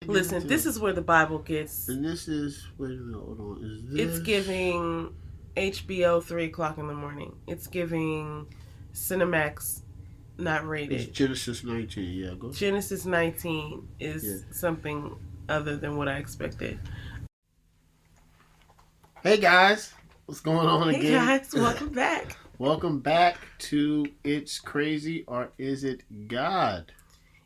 Listen, this is where the Bible gets. And this is, wait a minute, hold on. Is this? It's giving HBO 3 o'clock in the morning. It's giving Cinemax not rated. It's Genesis 19, yeah. Go ahead. Genesis 19 is something other than what I expected. Hey guys, what's going on again? Hey guys, welcome back. Welcome back to It's Crazy or Is It God?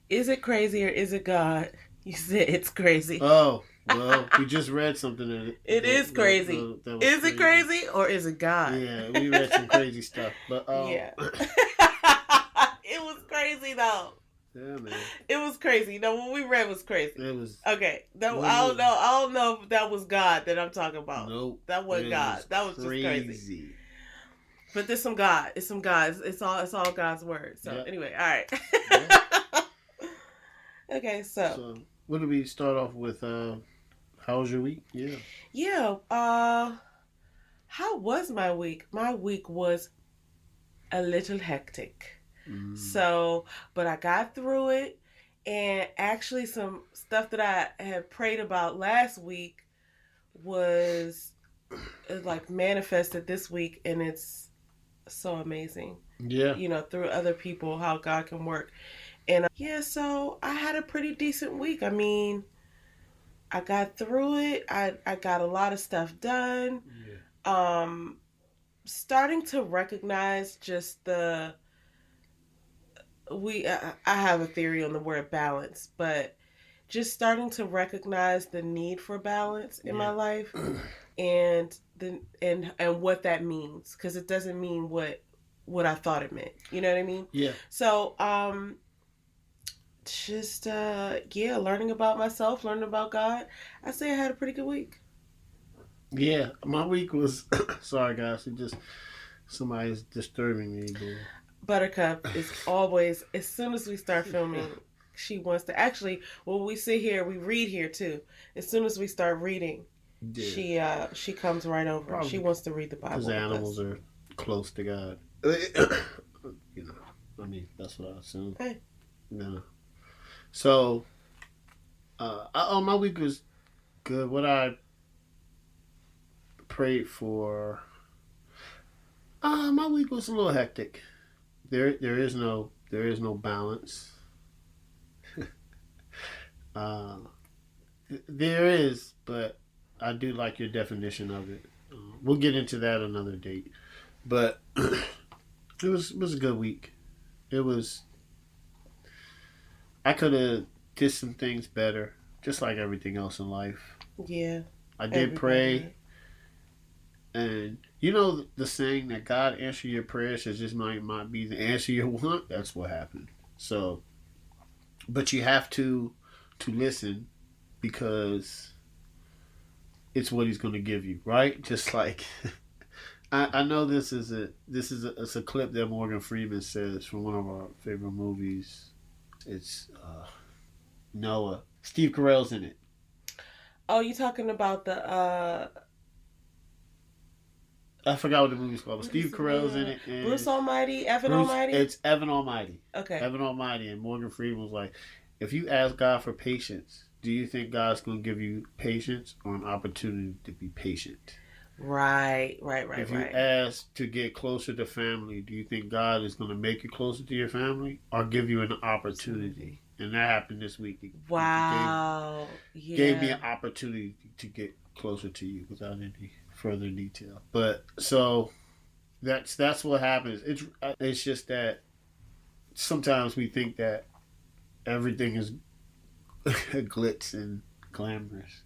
Is it crazy or is it God? You said it's crazy. Oh, well, we just read something in it. It is crazy. Is it crazy or is it God? Yeah, we read some crazy stuff. But yeah. It was crazy though. Yeah, man. It was crazy. No, what we read was crazy. It was okay. No, I don't know if that was God that I'm talking about. Nope. That wasn't God. That was just crazy. But there's some God. It's some God. It's all God's word. So anyway, all right. Yeah. Okay, so what did we start off with? How was your week? Yeah. Yeah. How was my week? My week was a little hectic. So, but I got through it, and actually some stuff that I had prayed about last week was like manifested this week, and it's so amazing. Yeah. You know, through other people, how God can work. And so I had a pretty decent week. I mean, I got through it. I got a lot of stuff done. Yeah. Starting to recognize just I have a theory on the word balance, but just starting to recognize the need for balance in my life and what that means, because it doesn't mean what I thought it meant. You know what I mean? Yeah. So, just learning about myself, learning about God. I say I had a pretty good week. Yeah, my week was sorry guys, somebody's disturbing me. Buttercup is always, as soon as we start filming, she wants to actually, when we sit here, we read here too. As soon as we start reading, she comes right over. Probably she wants to read the Bible. Because animals are close to God. You know, I mean, that's what I assume. Hey. Yeah. So, my week was good. What I prayed for, my week was a little hectic. There is no balance. There is, but I do like your definition of it. We'll get into that another date. But it was a good week. It was. I could have did some things better, just like everything else in life. Yeah. I did pray. And you know the saying that God answer your prayers is just might be the answer you want? That's what happened. So, but you have to listen, because it's what he's going to give you, right? Just like, I know this is a clip that Morgan Freeman says from one of our favorite movies. It's Noah. Steve Carell's in it. Oh, you talking about the I forgot what the movie's called, but Steve Carell's in it. And Bruce Almighty? Almighty? It's Evan Almighty. Okay. Evan Almighty. And Morgan Freeman was like, if you ask God for patience, do you think God's going to give you patience or an opportunity to be patient? Right. If you ask to get closer to family, do you think God is going to make you closer to your family or give you an opportunity? And that happened this week. Wow. Gave me an opportunity to get closer to you without any further detail. But so that's what happens. It's just that sometimes we think that everything is glitz and glamorous.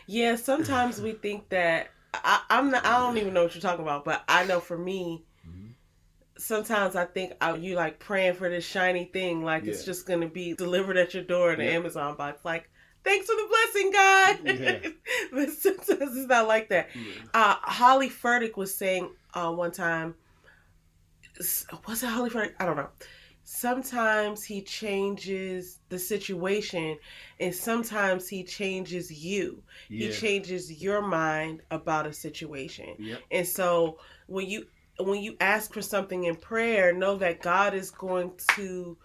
Yeah, sometimes we think that I don't even know what you're talking about, but I know for me, sometimes I think you like praying for this shiny thing, like it's just going to be delivered at your door in an Amazon box. Like, thanks for the blessing, God. Yeah. But sometimes it's not like that. Yeah. Holly Furtick was saying one time, was it Holly Furtick? I don't know. Sometimes he changes the situation, and sometimes he changes you. Yeah. He changes your mind about a situation. Yep. And so when you ask for something in prayer, know that God is going to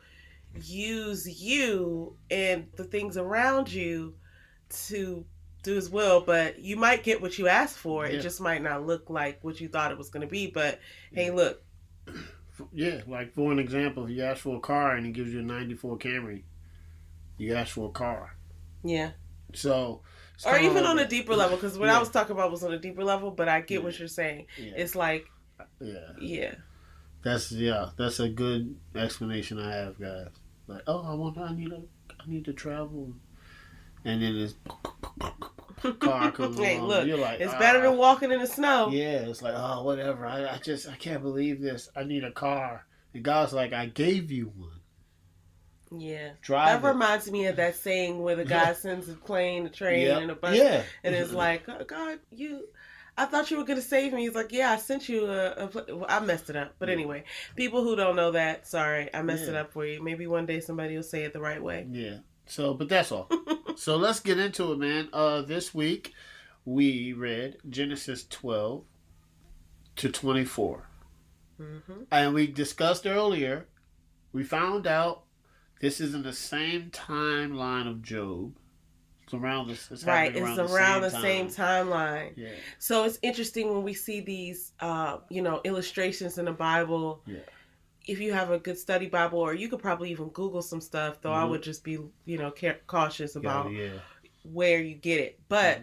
use you and the things around you to do his will, but you might get what you asked for. It Yeah. just might not look like what you thought it was going to be. But hey, Yeah. look. Yeah, like for an example, if you ask for a car and he gives you a '94 Camry, you ask for a car. Yeah. So, Or even like on a that. deeper level, because what I was talking about was on a deeper level, but I get what you're saying. Yeah. It's like, yeah. That's a good explanation I have, guys. Like, oh, I need to travel, and then this car comes hey, along. look, You're like, it's better than walking in the snow. Yeah, it's like, oh, whatever. I can't believe this. I need a car, and God's like, I gave you one. Yeah, Drive that reminds me of that saying where the guy sends a plane, a train, and a bus, and it's like, oh, God, I thought you were going to save me. He's like, yeah, I sent you well, I messed it up. But anyway, people who don't know that, sorry, I messed it up for you. Maybe one day somebody will say it the right way. Yeah. So, but that's all. So let's get into it, man. This week we read Genesis 12 to 24. Mm-hmm. And we discussed earlier, we found out this is in the same timeline of Job. It's around this. It's around the same timeline. Yeah. So it's interesting when we see these, illustrations in the Bible. Yeah. If you have a good study Bible, or you could probably even Google some stuff, though I would just be, cautious about where you get it. But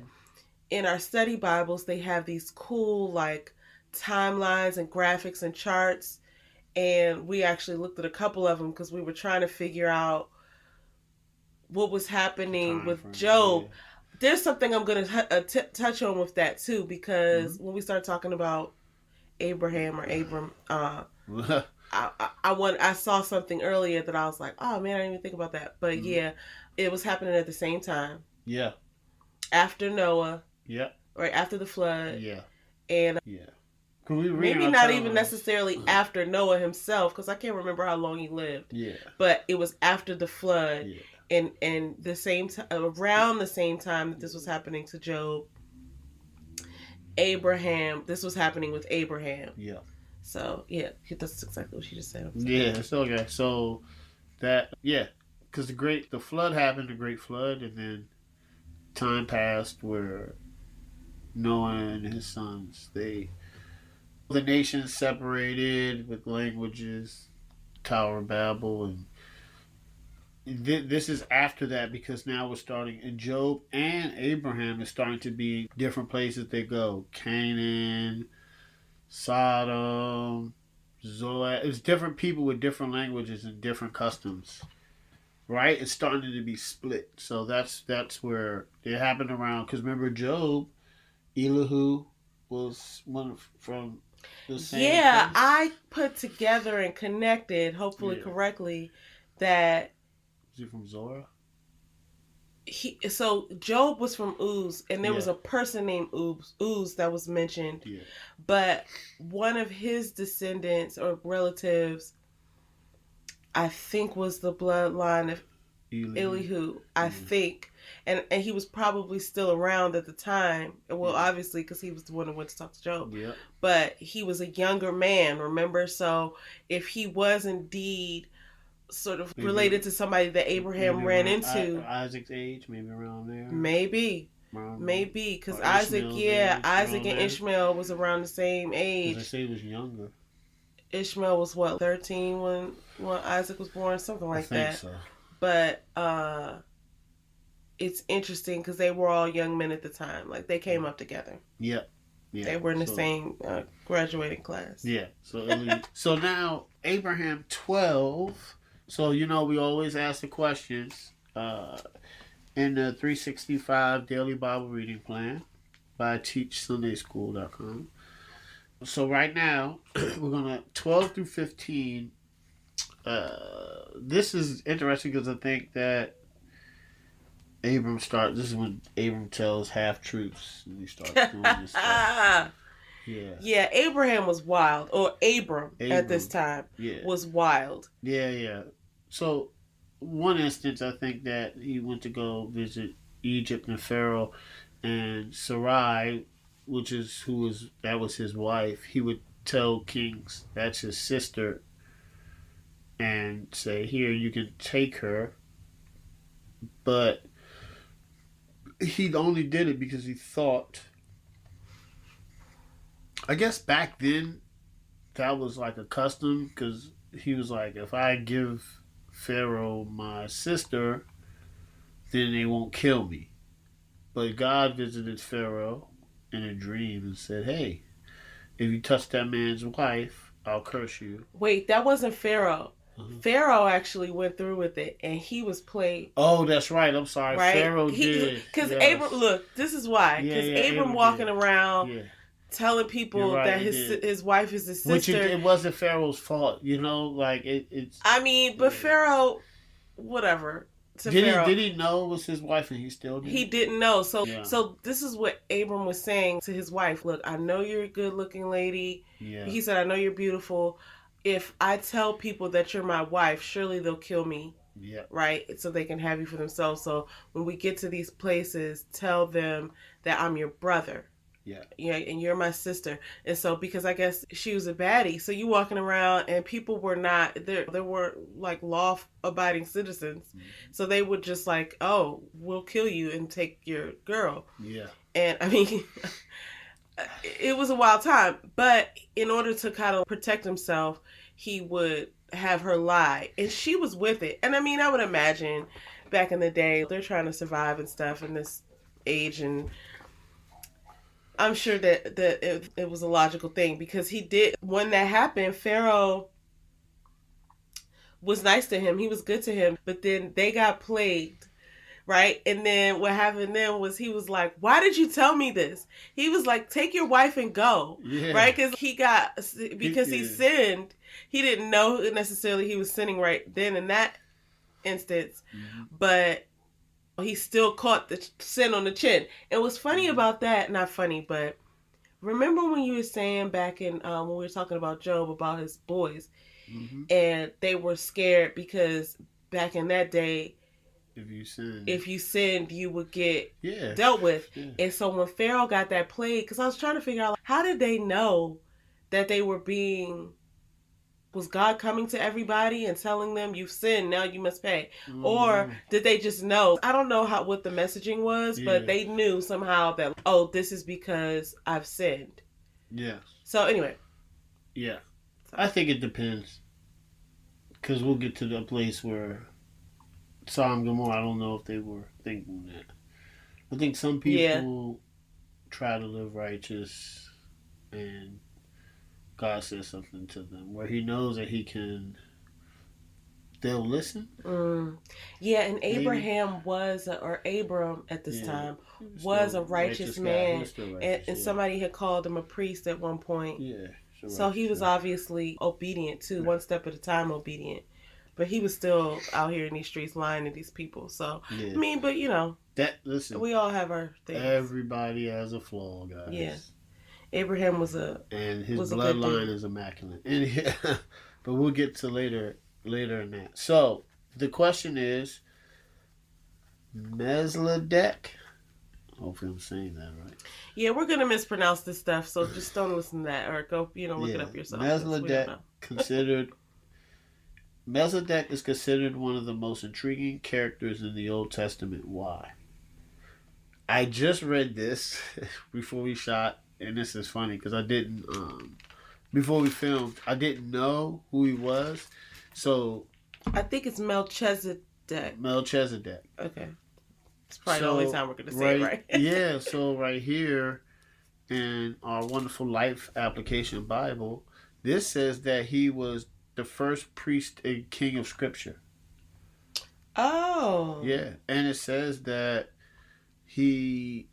in our study Bibles, they have these cool, like, timelines and graphics and charts. And we actually looked at a couple of them because we were trying to figure out what was happening with Job. Yeah. There's something I'm going to touch on with that too, because when we start talking about Abraham or Abram, I saw something earlier that I was like, oh man, I didn't even think about that. But yeah, it was happening at the same time. Yeah. After Noah. Yeah. Right after the flood. Yeah. And maybe not even necessarily after Noah himself, because I can't remember how long he lived. Yeah. But it was after the flood. Yeah. And the same around the same time that this was happening to Job, this was happening with Abraham. Yeah. So yeah, that's exactly what you just said. Yeah, it's okay. So because the flood happened, the great flood, and then time passed where Noah and his sons, the nations separated with languages, Tower of Babel, and this is after that, because now we're starting, and Job and Abraham is starting to be different places they go. Canaan, Sodom, Zoar. It's different people with different languages and different customs. Right? It's starting to be split. So that's where it happened around. Because remember, Job, Elihu was one from the same place. I put together and connected, hopefully correctly, that... Is he from Zoar? So Job was from Uz, and there was a person named Uz that was mentioned. Yeah. But one of his descendants or relatives, I think, was the bloodline of Elihu. I think. And he was probably still around at the time. Well, obviously, because he was the one who went to talk to Job. Yeah. But he was a younger man, remember? So if he was indeed sort of related to somebody that Abraham ran into. Isaac's age, maybe around there. Maybe, because Isaac and Ishmael was around the same age. They say he was younger. Ishmael was 13 when Isaac was born, something like that. I think so. But it's interesting because they were all young men at the time. Like, they came up together. Yep. Yeah. They were in the same graduating class. Yeah. So now Abraham 12. So, we always ask the questions in the 365 Daily Bible Reading Plan by TeachSundaySchool.com. So right now, we're going to 12 through 15. This is interesting because I think that this is when Abram tells half-truths and he starts doing this stuff. Yeah, Abraham was wild. Or Abram at this time was wild. Yeah. So, one instance, I think that he went to go visit Egypt and Pharaoh, and Sarai, that was his wife, he would tell kings, that's his sister, and say, here, you can take her, but he only did it because he thought. I guess back then that was like a custom because he was like, if I give Pharaoh my sister, then they won't kill me. But God visited Pharaoh in a dream and said, "Hey, if you touch that man's wife, I'll curse you." Wait, that wasn't Pharaoh. Pharaoh actually went through with it, and he was played. Oh, that's right. I'm sorry. Right? Pharaoh did. Because Yes. Abram, look, this is why. Because Abram walking around telling people that his wife is his sister. Which it wasn't Pharaoh's fault, you know. Like it's. I mean, but Pharaoh, whatever. Did he know it was his wife, and he still did? He didn't know. So this is what Abram was saying to his wife. Look, I know you're a good-looking lady. Yeah. He said, I know you're beautiful. If I tell people that you're my wife, surely they'll kill me. Yeah. Right? So they can have you for themselves. So when we get to these places, tell them that I'm your brother. Yeah. Yeah, and you're my sister. And so because I guess she was a baddie, so you walking around and people were not there were like law abiding citizens. Mm-hmm. So they would just like, "Oh, we'll kill you and take your girl." Yeah. And I mean it was a wild time, but in order to kind of protect himself, he would have her lie, and she was with it. And I mean, I would imagine back in the day, they're trying to survive and stuff in this age, and I'm sure that it was a logical thing because he did. When that happened, Pharaoh was nice to him. He was good to him, but then they got plagued. Right? And then what happened then was he was like, why did you tell me this? He was like, take your wife and go. Yeah. Right? Because he sinned. He didn't know necessarily he was sinning right then in that instance. Mm-hmm. But he still caught the sin on the chin. And what's funny about that, not funny, but remember when you were saying back in, when we were talking about Job, about his boys, mm-hmm. and they were scared because back in that day, if you sinned, you would get dealt with. Yeah. And so when Pharaoh got that plague, because I was trying to figure out, how did they know that they were was God coming to everybody and telling them, you've sinned, now you must pay? Mm. Or did they just know? I don't know what the messaging was, but they knew somehow that, oh, this is because I've sinned. Yeah. So anyway. Yeah. I think it depends. Because we'll get to the place where Sodom and Gomorrah, I don't know if they were thinking that. I think some people try to live righteous and God says something to them where he knows that they'll listen. Yeah, and Abraham Abram at this time was a righteous man. And somebody had called him a priest at one point. Yeah. So he was obviously obedient too, one step at a time obedient. But he was still out here in these streets lying to these people. So, I mean, but you know, we all have our things. Everybody has a flaw, guys. Yeah. Abraham and his bloodline is immaculate. And but we'll get to later in that. So, the question is, Melchizedek. Hopefully I'm saying that right. Yeah, we're going to mispronounce this stuff, so just don't listen to that or go, look it up yourself. Melchizedek is considered one of the most intriguing characters in the Old Testament. Why? I just read this before we shot, and this is funny because I didn't, before we filmed, I didn't know who he was. So I think it's Melchizedek. Melchizedek. Okay. It's probably the only time we're going to say it right. Yeah, so right here in our wonderful Life Application Bible, this says that he was the first priest and king of Scripture. Oh. Yeah, and it says that he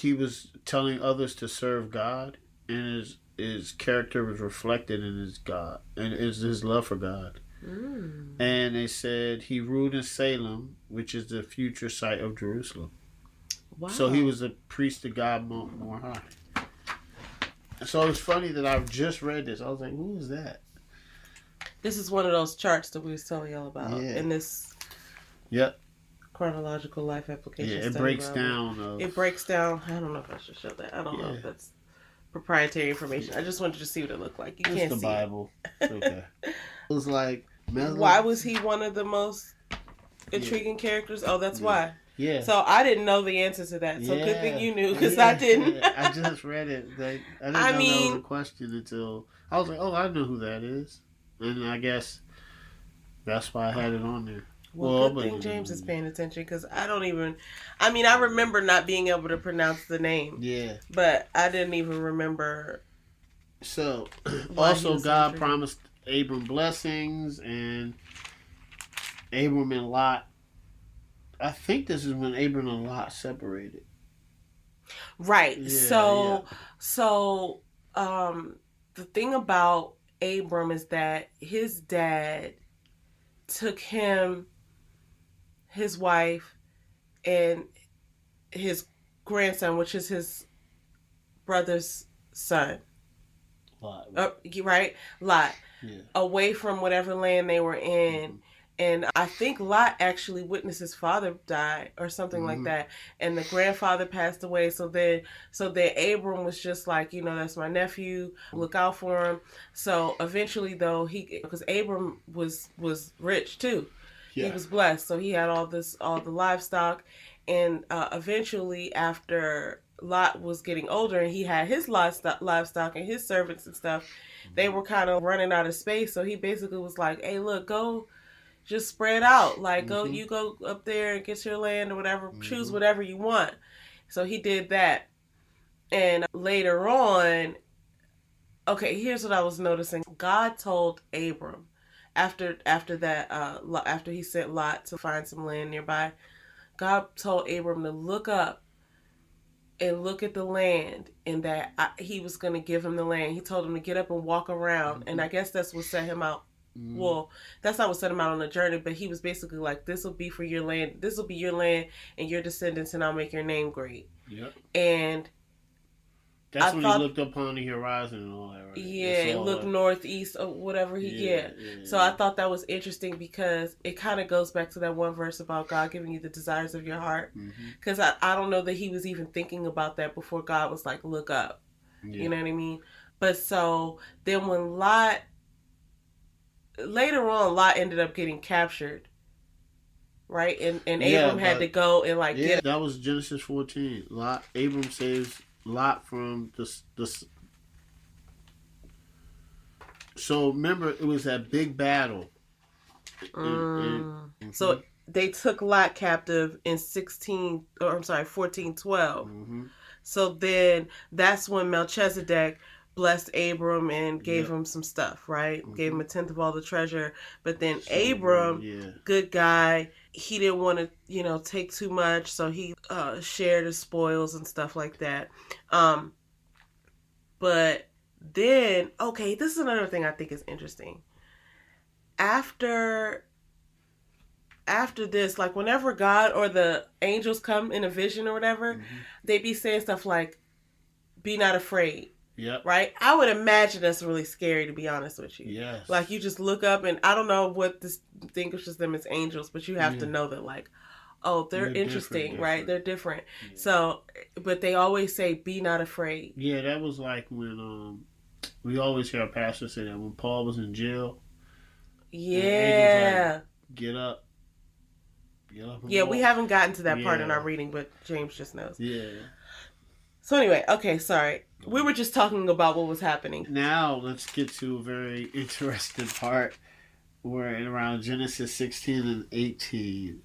was telling others to serve God, and his character was reflected in his love for God. Mm. And they said he ruled in Salem, which is the future site of Jerusalem. Wow. So he was a priest of God more high. So it's funny that I've just read this. I was like, who is that? This is one of those charts that we was telling y'all about in this chronological life application. Yeah, it breaks down. It breaks down. I don't know if I should show that. I don't know if that's proprietary information. I just wanted to see what it looked like. You can't see the Bible. It's okay. It was like, why was he one of the most intriguing characters? Oh, that's why. Yeah. So I didn't know the answer to that. So good thing you knew, because I didn't. I just read it. I didn't know that was a question until I was like, oh, I know who that is. And I guess that's why I had it on there. Well, good thing James is paying attention, because I don't even... I mean, I remember not being able to pronounce the name. Yeah. But I didn't even remember. So, also God promised Abram blessings, and Abram and Lot. I think this is when Abram and Lot separated. Right. Yeah, so the thing about Abram is that his dad took him, his wife, and his grandson, which is his brother's son. Lot. Right? Lot. Yeah. Away from whatever land they were in. Mm-hmm. And I think Lot actually witnessed his father die or something like that. And the grandfather passed away. So then Abram was just like, that's my nephew. Look out for him. So eventually, though, because Abram was rich too. Yeah. He was blessed. So he had all the livestock. And eventually, after Lot was getting older and he had his livestock and his servants and stuff, they were kind of running out of space. So he basically was like, hey, look, go... just spread out. Like, you go up there and get your land or whatever. Choose whatever you want. So he did that. And later on, okay, here's what I was noticing. God told Abram, after that, after he sent Lot to find some land nearby, God told Abram to look up and look at the land, and that he was going to give him the land. He told him to get up and walk around. And I guess that's what set him out. Well, that's not what set him out on the journey, but he was basically like, this will be for your land. This will be your land and your descendants, and I'll make your name great. Yep. And that's when he looked up on the horizon and all that, right? Yeah, look northeast or whatever yeah. So I thought that was interesting, because it kind of goes back to that one verse about God giving you the desires of your heart. Because I don't know that he was even thinking about that before God was like, look up. Yeah. You know what I mean? But so then when later on, Lot ended up getting captured, right? And Abram had to go and get... that was Genesis 14. Abram saves Lot from the. So remember, it was that big battle. So they took Lot captive in 1412. So then that's when Melchizedek blessed Abram and gave him some stuff, right? Gave him 1/10 of all the treasure. But then Abram, good guy, he didn't want to, take too much, so he shared his spoils and stuff like that. But then, okay, this is another thing I think is interesting. After this, like whenever God or the angels come in a vision or whatever, they be saying stuff like, be not afraid. Yep. Right? I would imagine that's really scary, to be honest with you. Yes. Like, you just look up, and I don't know what distinguishes them as angels, but you have to know that, like, oh, they're interesting, right? They're different. Yeah. So, but they always say, be not afraid. Yeah, that was like when, we always hear our pastor say that when Paul was in jail. Yeah. Like, get up. Yeah, we haven't gotten to that part in our reading, but James just knows. Yeah. So anyway, okay, sorry. We were just talking about what was happening. Now, let's get to a very interesting part where around Genesis 16 and 18.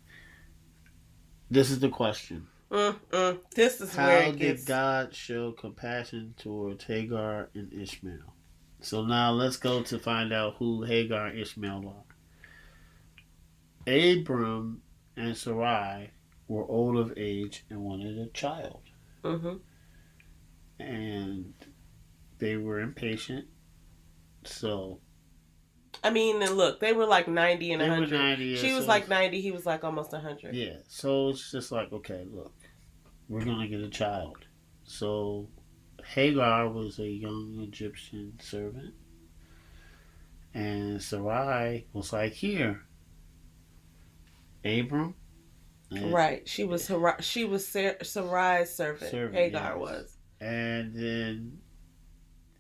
This is the question. This is where it gets... How did God show compassion towards Hagar and Ishmael? So now let's go to find out who Hagar and Ishmael are. Abram and Sarai were old of age and wanted a child. And they were impatient. So, I mean, and look, they were like 90 and 100. Were 90, she was like 90, he was like almost 100. Yeah, so it's just like, okay, look, we're going to get a child. So, Hagar was a young Egyptian servant. And Sarai was like, here, Abram. Right, she was Sarai's servant. Hagar was. And then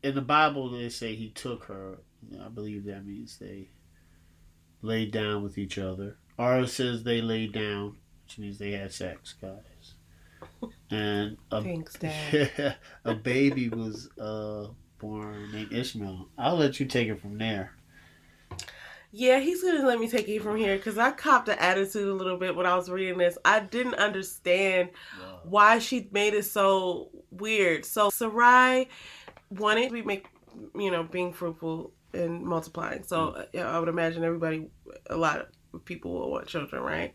in the Bible, they say he took her. I believe that means they laid down with each other. Or it says they laid down which means they had sex, guys. And Thanks, Dad. a baby was born named Ishmael. I'll let you take it from there. Yeah, he's going to let me take it from here because I copped the attitude a little bit when I was reading this. I didn't understand why she made it so weird. So Sarai wanted to make, being fruitful and multiplying. So I would imagine a lot of people will want children, right?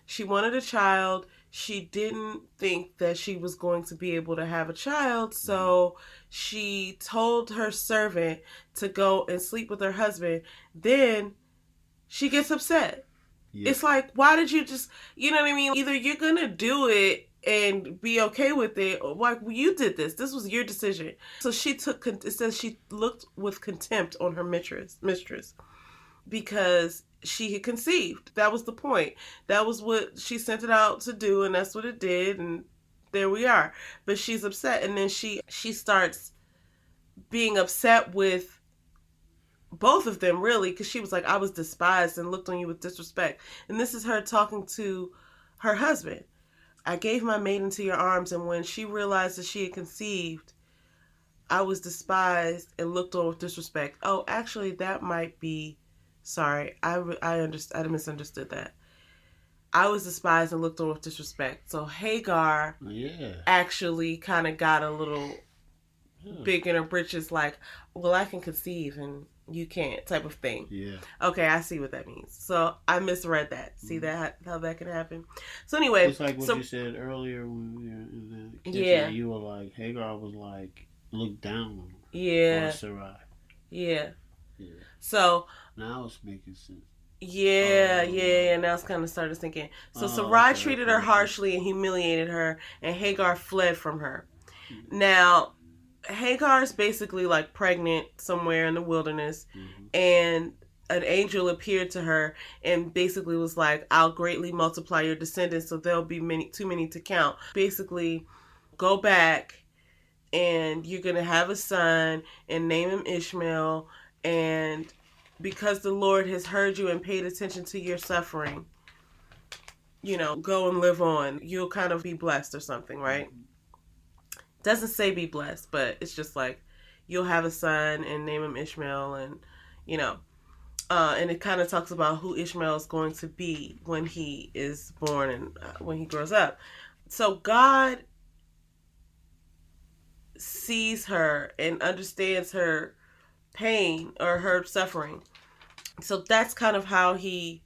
She wanted a child. She didn't think that she was going to be able to have a child, so she told her servant to go and sleep with her husband. Then she gets upset. Yeah. It's like, why did you just, you know what I mean? Either you're going to do it and be okay with it, or like, you did this. This was your decision. So it says she looked with contempt on her mistress because she had conceived. That was the point. That was what she sent it out to do, and that's what it did, and there we are. But she's upset, and then she starts being upset with both of them, really, because she was like, I was despised and looked on you with disrespect. And this is her talking to her husband. I gave my maid into your arms, and when she realized that she had conceived, I was despised and looked on with disrespect. Oh, actually, that might be... Sorry, I misunderstood that. I was despised and looked on with disrespect. So Hagar actually kind of got a little big in her britches, like, well, I can conceive and you can't, type of thing. Yeah. Okay, I see what that means. So I misread that. See that how that can happen. So anyway, it's like what you said earlier when we were in the kitchen. Yeah. You were like, Hagar was like, looked down on Sarai. Yeah. So now it's making sense. Yeah. Now it's kind of started thinking. So Sarai treated her harshly and humiliated her, and Hagar fled from her. Now, Hagar's basically like pregnant somewhere in the wilderness, and an angel appeared to her and basically was like, I'll greatly multiply your descendants, so there'll be too many to count. Basically, go back and you're going to have a son and name him Ishmael. And because the Lord has heard you and paid attention to your suffering, go and live on. You'll kind of be blessed or something, right? Doesn't say be blessed, but it's just like, you'll have a son and name him Ishmael, and, and it kind of talks about who Ishmael is going to be when he is born and when he grows up. So God sees her and understands her pain or her suffering. So that's kind of how he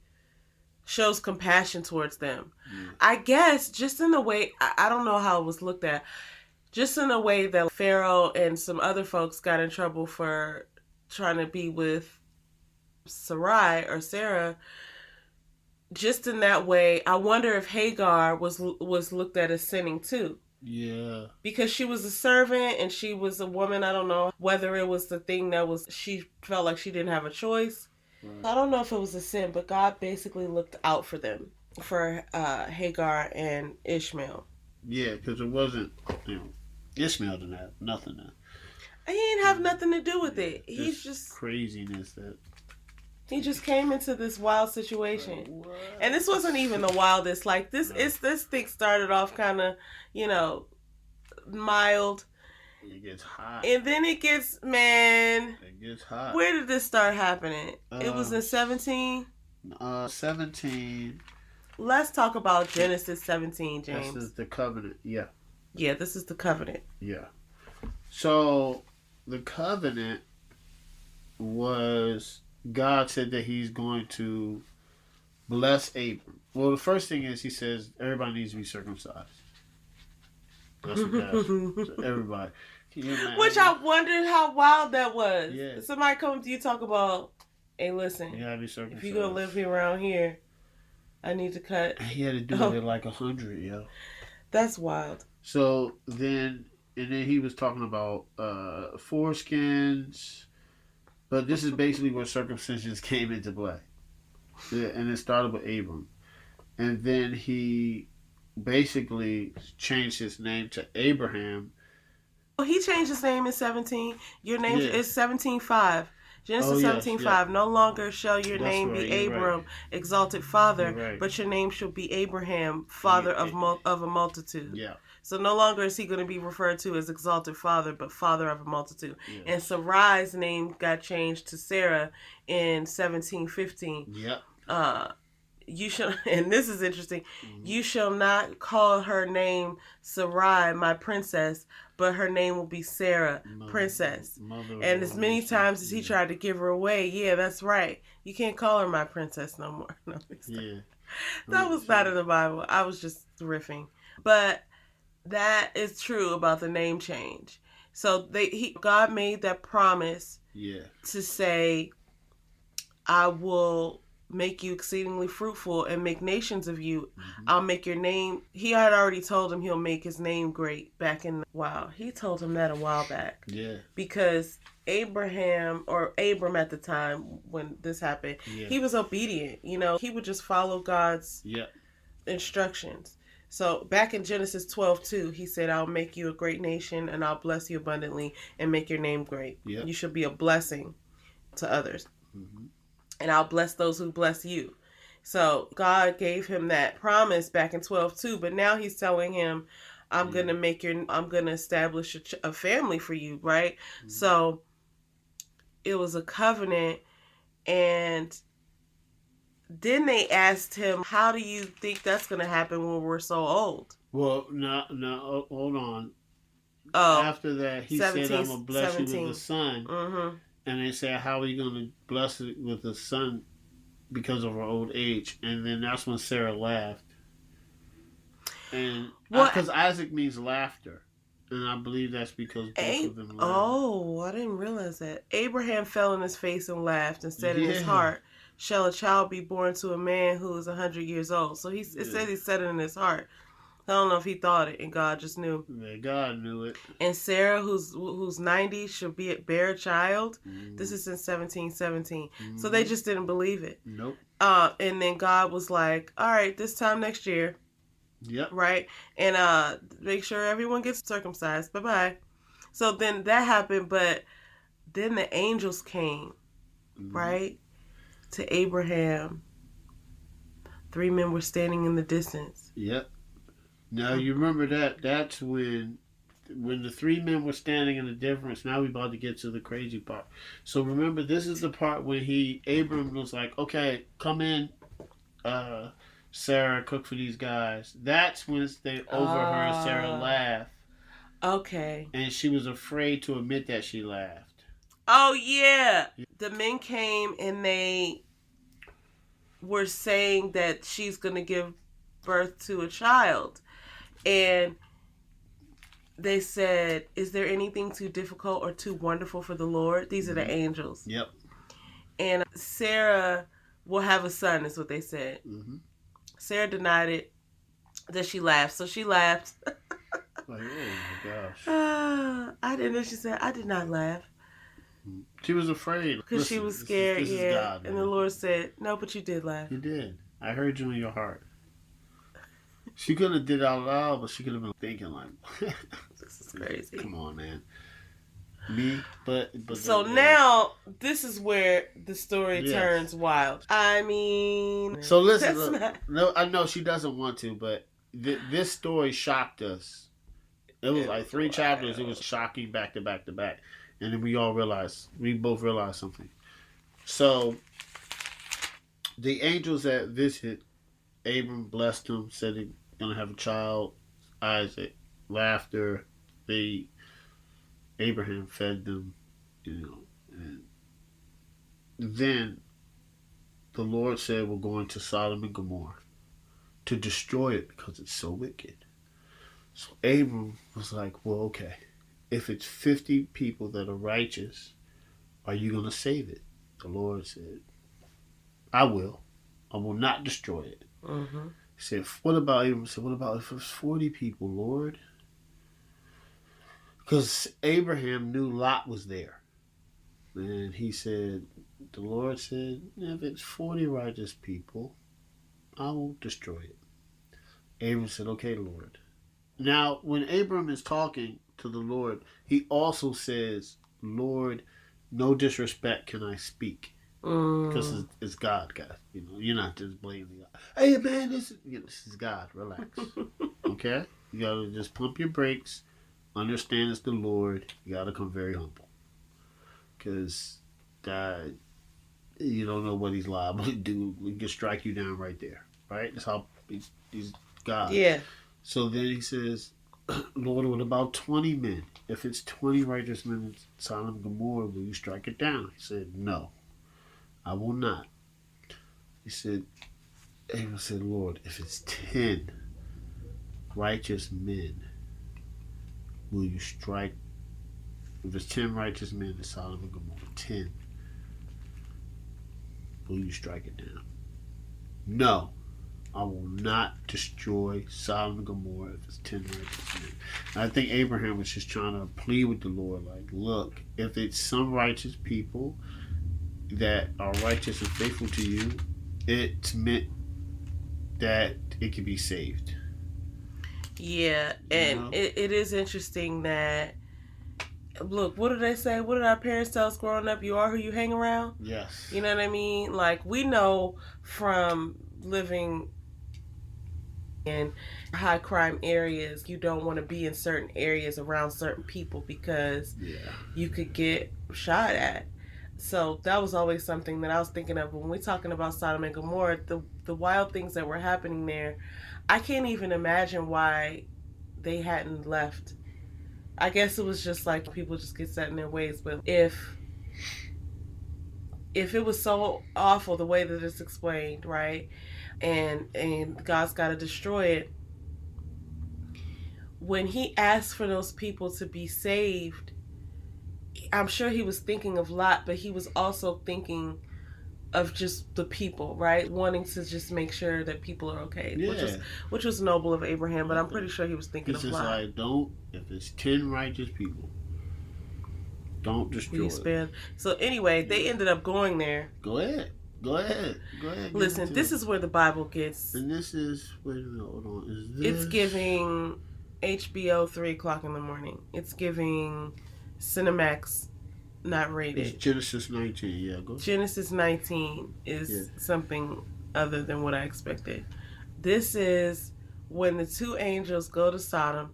shows compassion towards them. I guess just in a way, I don't know how it was looked at, just in a way that Pharaoh and some other folks got in trouble for trying to be with Sarai or Sarah. Just in that way, I wonder if Hagar was looked at as sinning too. Yeah. Because she was a servant and she was a woman. I don't know whether it was the thing that was, she felt like she didn't have a choice. Right. I don't know if it was a sin, but God basically looked out for them, for Hagar and Ishmael. Yeah, because it wasn't, Ishmael didn't have nothing to. He didn't have nothing to do with it. He's just craziness that. He just came into this wild situation. And this wasn't even the wildest. Like, this thing started off kind of, mild. It gets hot. And then it gets hot. Where did this start happening? It was in 17? 17. Let's talk about Genesis 17, James. This is the covenant, yeah. Yeah, this is the covenant. Yeah. So, the covenant was... God said that he's going to bless Abram. Well, the first thing is he says everybody needs to be circumcised. That's what God said. Everybody. Which I wondered how wild that was. Yeah. Somebody come to you talk about, hey, listen, you gotta be circumcised. If you're going to live here around here, I need to cut. He had to do it at like 100, yo. That's wild. So then he was talking about foreskins. But this is basically where circumcisions came into play. Yeah, and it started with Abram. And then he basically changed his name to Abraham. Well, he changed his name in 17. Your name is 17:5. Genesis yes, 17:5. No longer shall your that's name right. be You're right. Abram, exalted father, You're right. but your name shall be Abraham, father of a multitude. Yeah. So no longer is he going to be referred to as exalted father, but father of a multitude. Yes. And Sarai's name got changed to Sarah in 17:15. Yep. You shall, and this is interesting. You shall not call her name Sarai, my princess, but her name will be Sarah, princess. And as many times as he tried to give her away, yeah, that's right. You can't call her my princess no more. No, Yeah. that was not in the Bible. I was just riffing, but that is true about the name change. So God made that promise. Yeah. To say, I will make you exceedingly fruitful and make nations of you. I'll make your name. He had already told him he'll make his name great back in. Wow, he told him that a while back. Yeah. Because Abraham, or Abram at the time when this happened, he was obedient. You know, he would just follow God's instructions. So back in Genesis 12:2, he said, I'll make you a great nation and I'll bless you abundantly and make your name great. You should be a blessing to others. And I'll bless those who bless you. So God gave him that promise back in 12:2, but now he's telling him, I'm going to establish a family for you, right? So it was a covenant. And then they asked him, how do you think that's going to happen when we're so old? Well, no, hold on. Oh, after that, he 17, said, I'm going to bless 17. you with a son. And they said, how are you going to bless it with a son because of her old age? And then that's when Sarah laughed. And because Isaac means laughter. And I believe that's because both of them laughed. Oh, I didn't realize that. Abraham fell on his face and laughed and said in his heart, shall a child be born to a man who is 100 years old? So it says he said it in his heart. I don't know if he thought it, and God just knew. Yeah, God knew it. And Sarah, who's 90, shall bear a child. This is in 17:17. So they just didn't believe it. Nope. And then God was like, all right, this time next year. Yep. Right? And make sure everyone gets circumcised. Bye-bye. So then that happened, but then the angels came, right? To Abraham. 3 men were standing in the distance. Yep. Now you remember that. That's when the 3 men were standing in the difference. Now we're about to get to the crazy part. So remember, this is the part when Abram was like, okay, come in, Sarah, cook for these guys. That's when they overheard Sarah laugh. Okay. And she was afraid to admit that she laughed. Oh, yeah. The men came and they were saying that she's going to give birth to a child. And they said, is there anything too difficult or too wonderful for the Lord? These are the angels. Yep. And Sarah will have a son, is what they said. Sarah denied it. Then she laughed. So she laughed. Like, oh my gosh. I didn't know. She said, I did not laugh. She was afraid. Because she was scared, this is God, and the Lord said, no, but you did laugh. You did. I heard you in your heart. She could have did it out loud, but she could have been thinking like, this is crazy. Come on, man. Me, but so now this is where the story turns wild. I mean, so listen. No, I know she doesn't want to, but this story shocked us. It was like 3 chapters. It was shocking back to back to back, and then we both realized something. So the angels that visited Abram blessed him, said he's gonna have a child, Isaac. Laughter. Abraham fed them, and then the Lord said, we're going to Sodom and Gomorrah to destroy it because it's so wicked. So Abram was like, well, okay, if it's 50 people that are righteous, are you going to save it? The Lord said, I will not destroy it. He said, Abram said, what about if it's 40 people, Lord? Because Abraham knew Lot was there. And he said, the Lord said, if it's 40 righteous people, I won't destroy it. Abram said, okay, Lord. Now, when Abram is talking to the Lord, he also says, Lord, no disrespect can I speak. Because Mm. it's God, guys. You know, you're not just blaming God. Hey, man, this is God. Relax. Okay? You gotta just pump your brakes. Understand it's the Lord. You gotta come very humble. Because God, you don't know what he's liable to do. We can strike you down right there. Right? That's how he's God. Yeah. So then he says, Lord, what about 20 men? If it's 20 righteous men in Sodom and Gomorrah, will you strike it down? He said, no, I will not. He said, Abraham said, Lord, if it's 10 righteous men, will you strike? If it's 10 righteous men in Sodom and Gomorrah, 10, will you strike it down? No, I will not destroy Sodom and Gomorrah if it's 10 righteous men. And I think Abraham was just trying to plead with the Lord, like, look, if it's some righteous people that are righteous and faithful to you, it's meant that it can be saved. Yeah, and it is interesting that, look, what did they say? What did our parents tell us growing up? You are who you hang around? Yes. You know what I mean? Like, we know from living in high crime areas, you don't want to be in certain areas around certain people because you could get shot at. So that was always something that I was thinking of when we're talking about Sodom and Gomorrah, the wild things that were happening there. I can't even imagine why they hadn't left. I guess it was just like people just get set in their ways. But if it was so awful the way that it's explained, right, and God's got to destroy it, when he asked for those people to be saved, I'm sure he was thinking of Lot, but he was also thinking of just the people, right? Wanting to just make sure that people are okay, which was noble of Abraham. But I'm pretty sure he was thinking of Lot. Like, don't, if it's 10 righteous people, don't destroy it. So anyway, they ended up going there. Go ahead. Listen, this is where the Bible gets. And this is, wait a minute, hold on. Is this? It's giving HBO 3 o'clock in the morning. It's giving Cinemax not rated. It's Genesis 19, yeah. Go. Genesis 19 is something other than what I expected. This is when the two angels go to Sodom,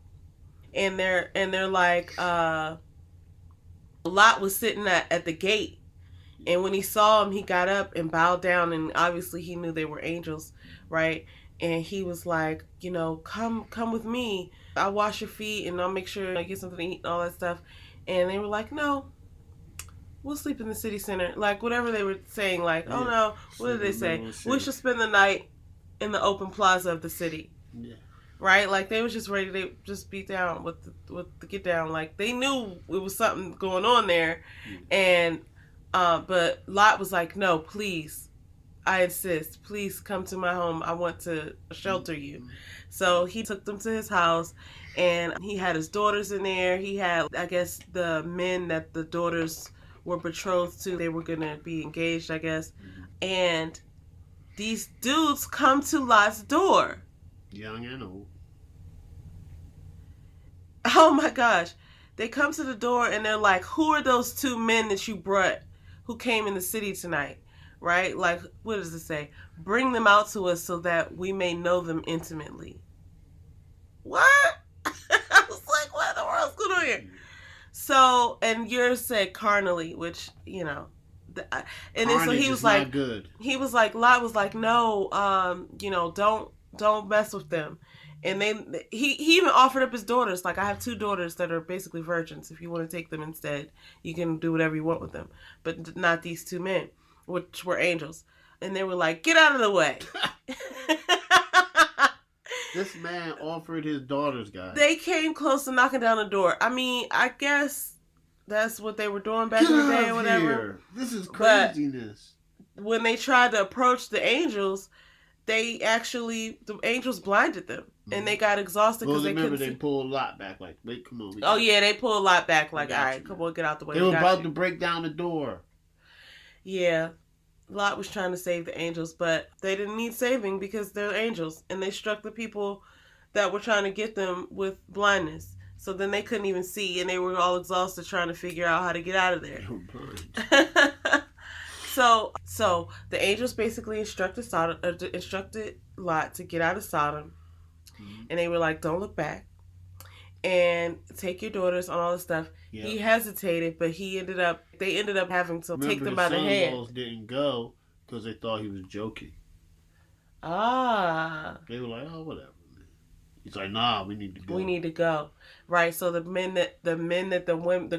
and they're like, Lot was sitting at the gate, and when he saw him, he got up and bowed down, and obviously he knew they were angels, right? And he was like, come with me. I'll wash your feet, and I'll make sure I get something to eat and all that stuff. And they were like, no, we'll sleep in the city center. Like, whatever they were saying, like, oh no, what did they say? We should spend the night in the open plaza of the city. Yeah. Right? Like, they was just ready to just be down with the get down. Like, they knew it was something going on there. And, but Lot was like, no, please, I insist, please come to my home. I want to shelter you. So he took them to his house, and he had his daughters in there. He had, I guess, the men that the daughters were betrothed to. They were going to be engaged, I guess. And these dudes come to Lot's door. Young and old. Oh my gosh. They come to the door and they're like, who are those two men that you brought who came in the city tonight? Right? Like, what does it say? Bring them out to us so that we may know them intimately. What? I was like, what in the world's going on here? So, and yours said carnally, which, and then so he was like, good. He was like, Lot was like, no, don't mess with them. And he even offered up his daughters. Like, I have two daughters that are basically virgins. If you want to take them instead, you can do whatever you want with them. But not these two men, which were angels. And they were like, get out of the way. This man offered his daughters, guys. They came close to knocking down the door. I mean, I guess that's what they were doing back in the day or whatever. Here. This is craziness. But when they tried to approach the angels, the angels blinded them. And they got exhausted because they couldn't see. They pulled Lot back. Like, wait, come on. They pulled Lot back. Like, all right, come on, get out the way. They were about to break down the door. Yeah. Lot was trying to save the angels, but they didn't need saving because they're angels. And they struck the people that were trying to get them with blindness. So then they couldn't even see, and they were all exhausted trying to figure out how to get out of there. So the angels basically instructed Lot to get out of Sodom, and they were like, "Don't look back, and take your daughters on all this stuff." Yep. He hesitated, but they ended up having to take them by the hand. Sons didn't go because they thought he was joking. Ah. They were like, "Oh, whatever." He's like, "Nah, we need to go. We need to go." Right. So the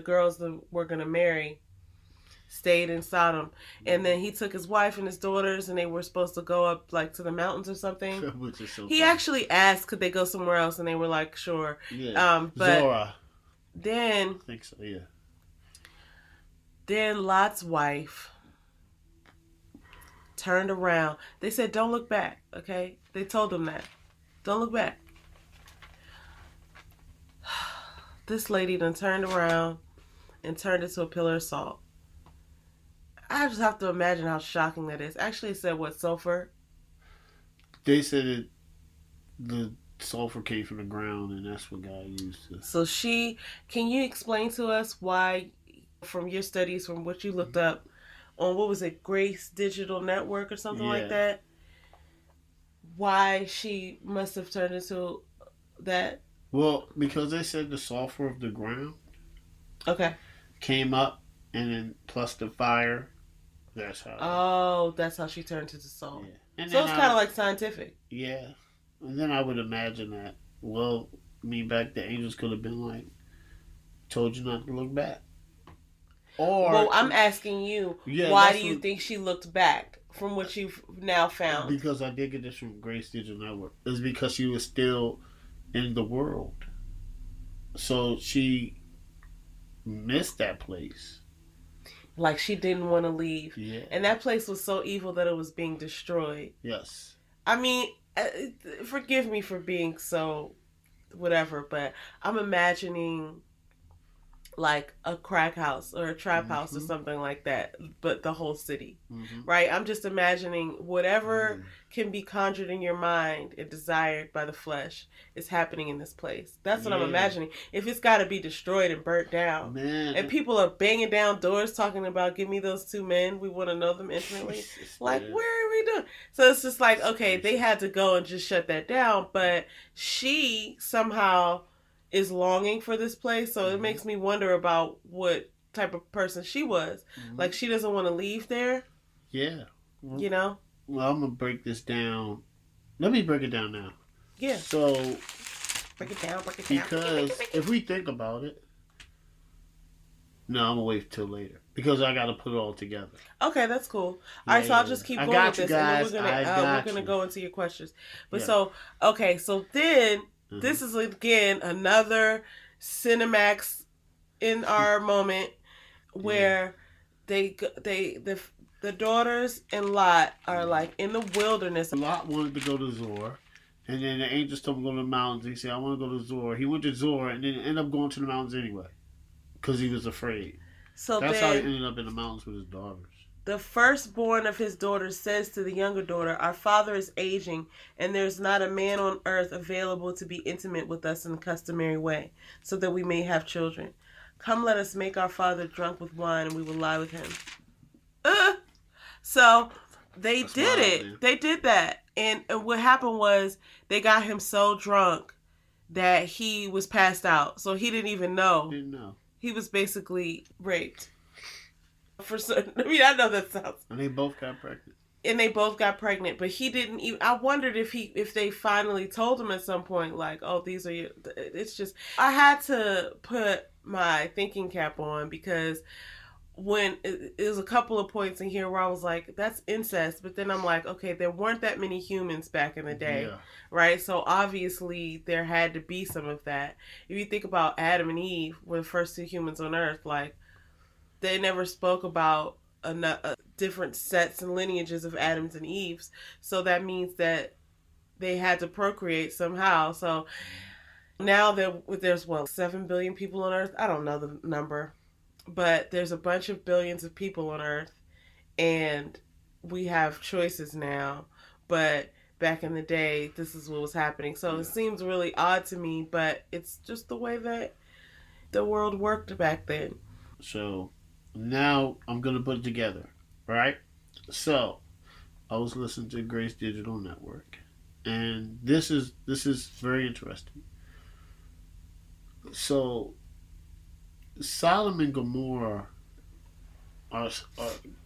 girls that were gonna marry stayed in Sodom, and then he took his wife and his daughters, and they were supposed to go up like to the mountains or something. Which is so he funny. Actually asked, could they go somewhere else, and they were like, sure. Yeah. But Zora. Then I think so. Yeah. Then Lot's wife turned around. They said, "Don't look back." Okay, they told him that. Don't look back. This lady then turned around and turned into a pillar of salt. I just have to imagine how shocking that is. Actually, it said what, sulfur? They said the sulfur came from the ground, and that's what God used to. So can you explain to us why, from your studies, from what you looked up on, what was it, Grace Digital Network or something like that, why she must have turned into that? Well, because they said the sulfur of the ground came up, and then plus the fire. That's how. Oh, that's how she turned into salt. Yeah. So it's kind of like scientific. Yeah. And then I would imagine that, back the angels could have been like, told you not to look back. Or I'm asking you, why do you think she looked back from what you've now found? Because I did get this from Grace Digital Network. It's because she was still in the world. So she missed that place. Like she didn't want to leave. Yeah. And that place was so evil that it was being destroyed. Yes. I mean, forgive me for being so whatever, but I'm imagining like a crack house or a trap house or something like that, but the whole city, right? I'm just imagining whatever can be conjured in your mind and desired by the flesh is happening in this place. That's what I'm imagining. If it's got to be destroyed and burnt down, and people are banging down doors talking about, "Give me those two men, we want to know them intimately." Like, where are we doing? So it's just like, okay, they had to go and just shut that down, but she somehow is longing for this place, so it makes me wonder about what type of person she was. Like, she doesn't want to leave there. Yeah. You know? Well, I'm going to break this down. Let me break it down now. Yeah. So, break it down. Because if we think about it, no, I'm going to wait till later. Because I got to put it all together. Okay, that's cool. All right, so I'll just keep going with this. Guys. And then we're going to go into your questions. But so then... This is, again, another Cinemax in our moment where the daughters and Lot are like in the wilderness. Lot wanted to go to Zor, and then the angels told him to go to the mountains. He said, "I want to go to Zor." He went to Zor and then ended up going to the mountains anyway because he was afraid. So that's how he ended up in the mountains with his daughters. The firstborn of his daughters says to the younger daughter, "Our father is aging, and there's not a man on earth available to be intimate with us in the customary way, so that we may have children. Come, let us make our father drunk with wine, and we will lie with him." So they did it. Man. They did that. And what happened was they got him so drunk that he was passed out. So he didn't even know. Didn't know. He was basically raped. For certain, I mean, I know that sounds. And they both got pregnant. But he didn't even. I wondered if they finally told him at some point, like, "Oh, these are your." It's just I had to put my thinking cap on because when it was a couple of points in here where I was like, "That's incest," but then I'm like, okay, there weren't that many humans back in the day, right? So obviously there had to be some of that. If you think about Adam and Eve, were the first two humans on Earth, like. They never spoke about different sets and lineages of Adams and Eves. So that means that they had to procreate somehow. So now there's 7 billion people on Earth? I don't know the number. But there's a bunch of billions of people on Earth. And we have choices now. But back in the day, this is what was happening. So it seems really odd to me, but it's just the way that the world worked back then. So now I'm gonna put it together, right? So I was listening to Grace Digital Network, and this is very interesting. So Sodom and Gomorrah are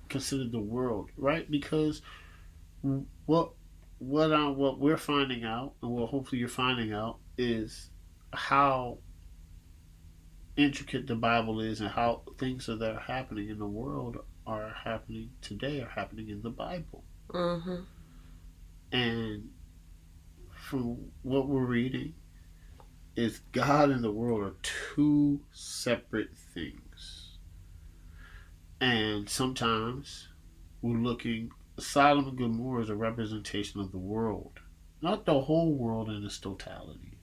considered the world, right? Because what what we're finding out, and what hopefully you're finding out, is how intricate the Bible is, and how things that are happening in the world are happening today are happening in the Bible. Mm-hmm. And from what we're reading, is God and the world are two separate things. And sometimes we're looking, Sodom and Gomorrah is a representation of the world, not the whole world in its totality.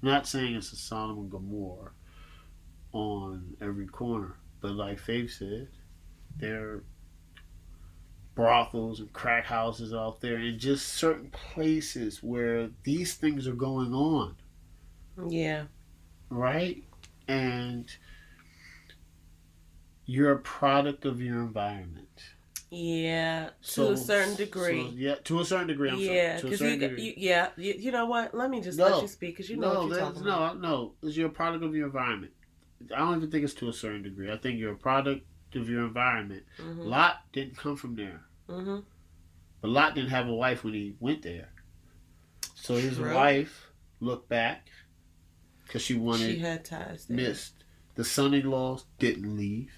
I'm not saying it's a Sodom and Gomorrah on every corner, but like Faith said, there are brothels and crack houses out there in just certain places where these things are going on. Yeah. Right? And you're a product of your environment. Yeah, to a certain degree. So, yeah, to a certain degree. Yeah, because you know what? Let me just let you speak because you know what you're talking about. No, you're a product of your environment. I don't even think it's to a certain degree. I think you're a product of your environment. Mm-hmm. Lot didn't come from there. Mm-hmm. But Lot didn't have a wife when he went there. So his wife looked back because she had ties there. Missed. The son-in-laws didn't leave.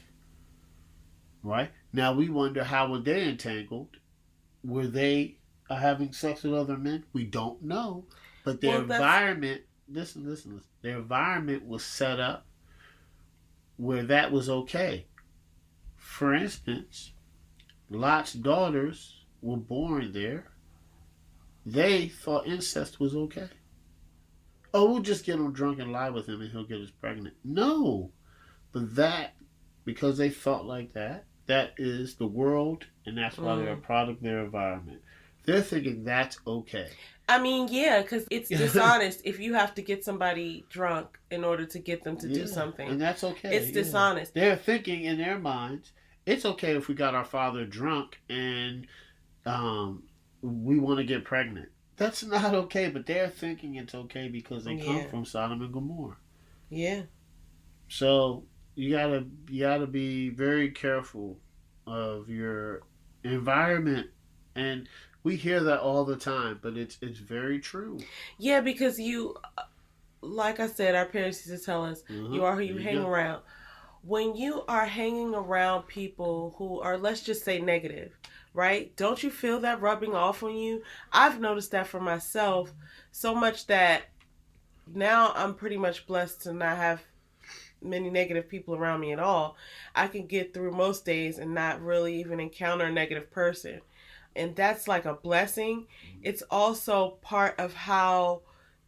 Right? Now we wonder, how were they entangled? Were they having sex with other men? We don't know. But their environment, listen, their environment was set up where that was okay. For instance, Lot's daughters were born there. They thought incest was okay. Oh, we'll just get him drunk and lie with him and he'll get us pregnant. No. But that, because they thought like that is the world, and that's why they're a product of their environment. They're thinking that's okay. I mean, yeah, because it's dishonest if you have to get somebody drunk in order to get them to do something. And that's okay. It's dishonest. They're thinking in their minds, it's okay if we got our father drunk and we want to get pregnant. That's not okay, but they're thinking it's okay because they come from Sodom and Gomorrah. Yeah. So you gotta be very careful of your environment, and we hear that all the time, but it's very true. Yeah, because like I said, our parents used to tell us, you are who you hang around. When you are hanging around people who are, let's just say, negative, right? Don't you feel that rubbing off on you? I've noticed that for myself so much that now I'm pretty much blessed to not have many negative people around me at all. I can get through most days and not really even encounter a negative person. And that's like a blessing. It's also part of how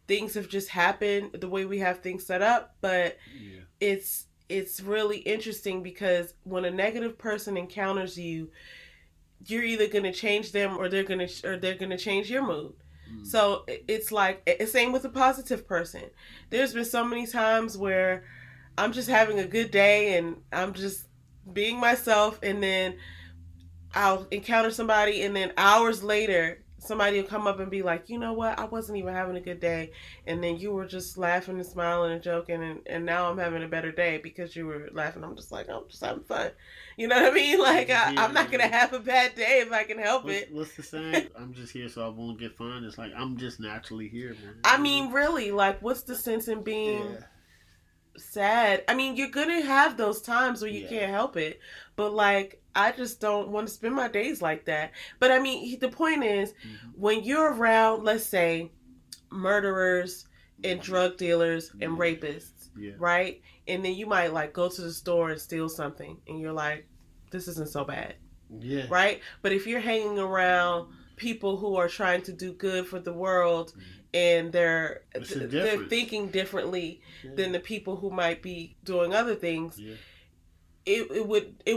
things have just happened, the way we have things set up, but it's really interesting because when a negative person encounters you, you're either going to change them or they're going to change your mood. So it's like, same with a positive person. There's been so many times where I'm just having a good day and I'm just being myself, and then I'll encounter somebody, and then hours later somebody will come up and be like, you know what, I wasn't even having a good day, and then you were just laughing and smiling and joking, and now I'm having a better day because you were laughing. I'm just like, I'm just having fun. You know what I mean? Like, I'm not going to have a bad day if I can help it. What's the saying? I'm just here so I won't get fined. It's like, I'm just naturally here, man. I mean, really, like, what's the sense in being sad? I mean, you're going to have those times where you can't help it, but like, I just don't want to spend my days like that. But I mean, the point is, when you're around, let's say, murderers and drug dealers and rapists, right? And then you might like go to the store and steal something, and you're like, this isn't so bad, right? But if you're hanging around people who are trying to do good for the world, and they're thinking differently than the people who might be doing other things, it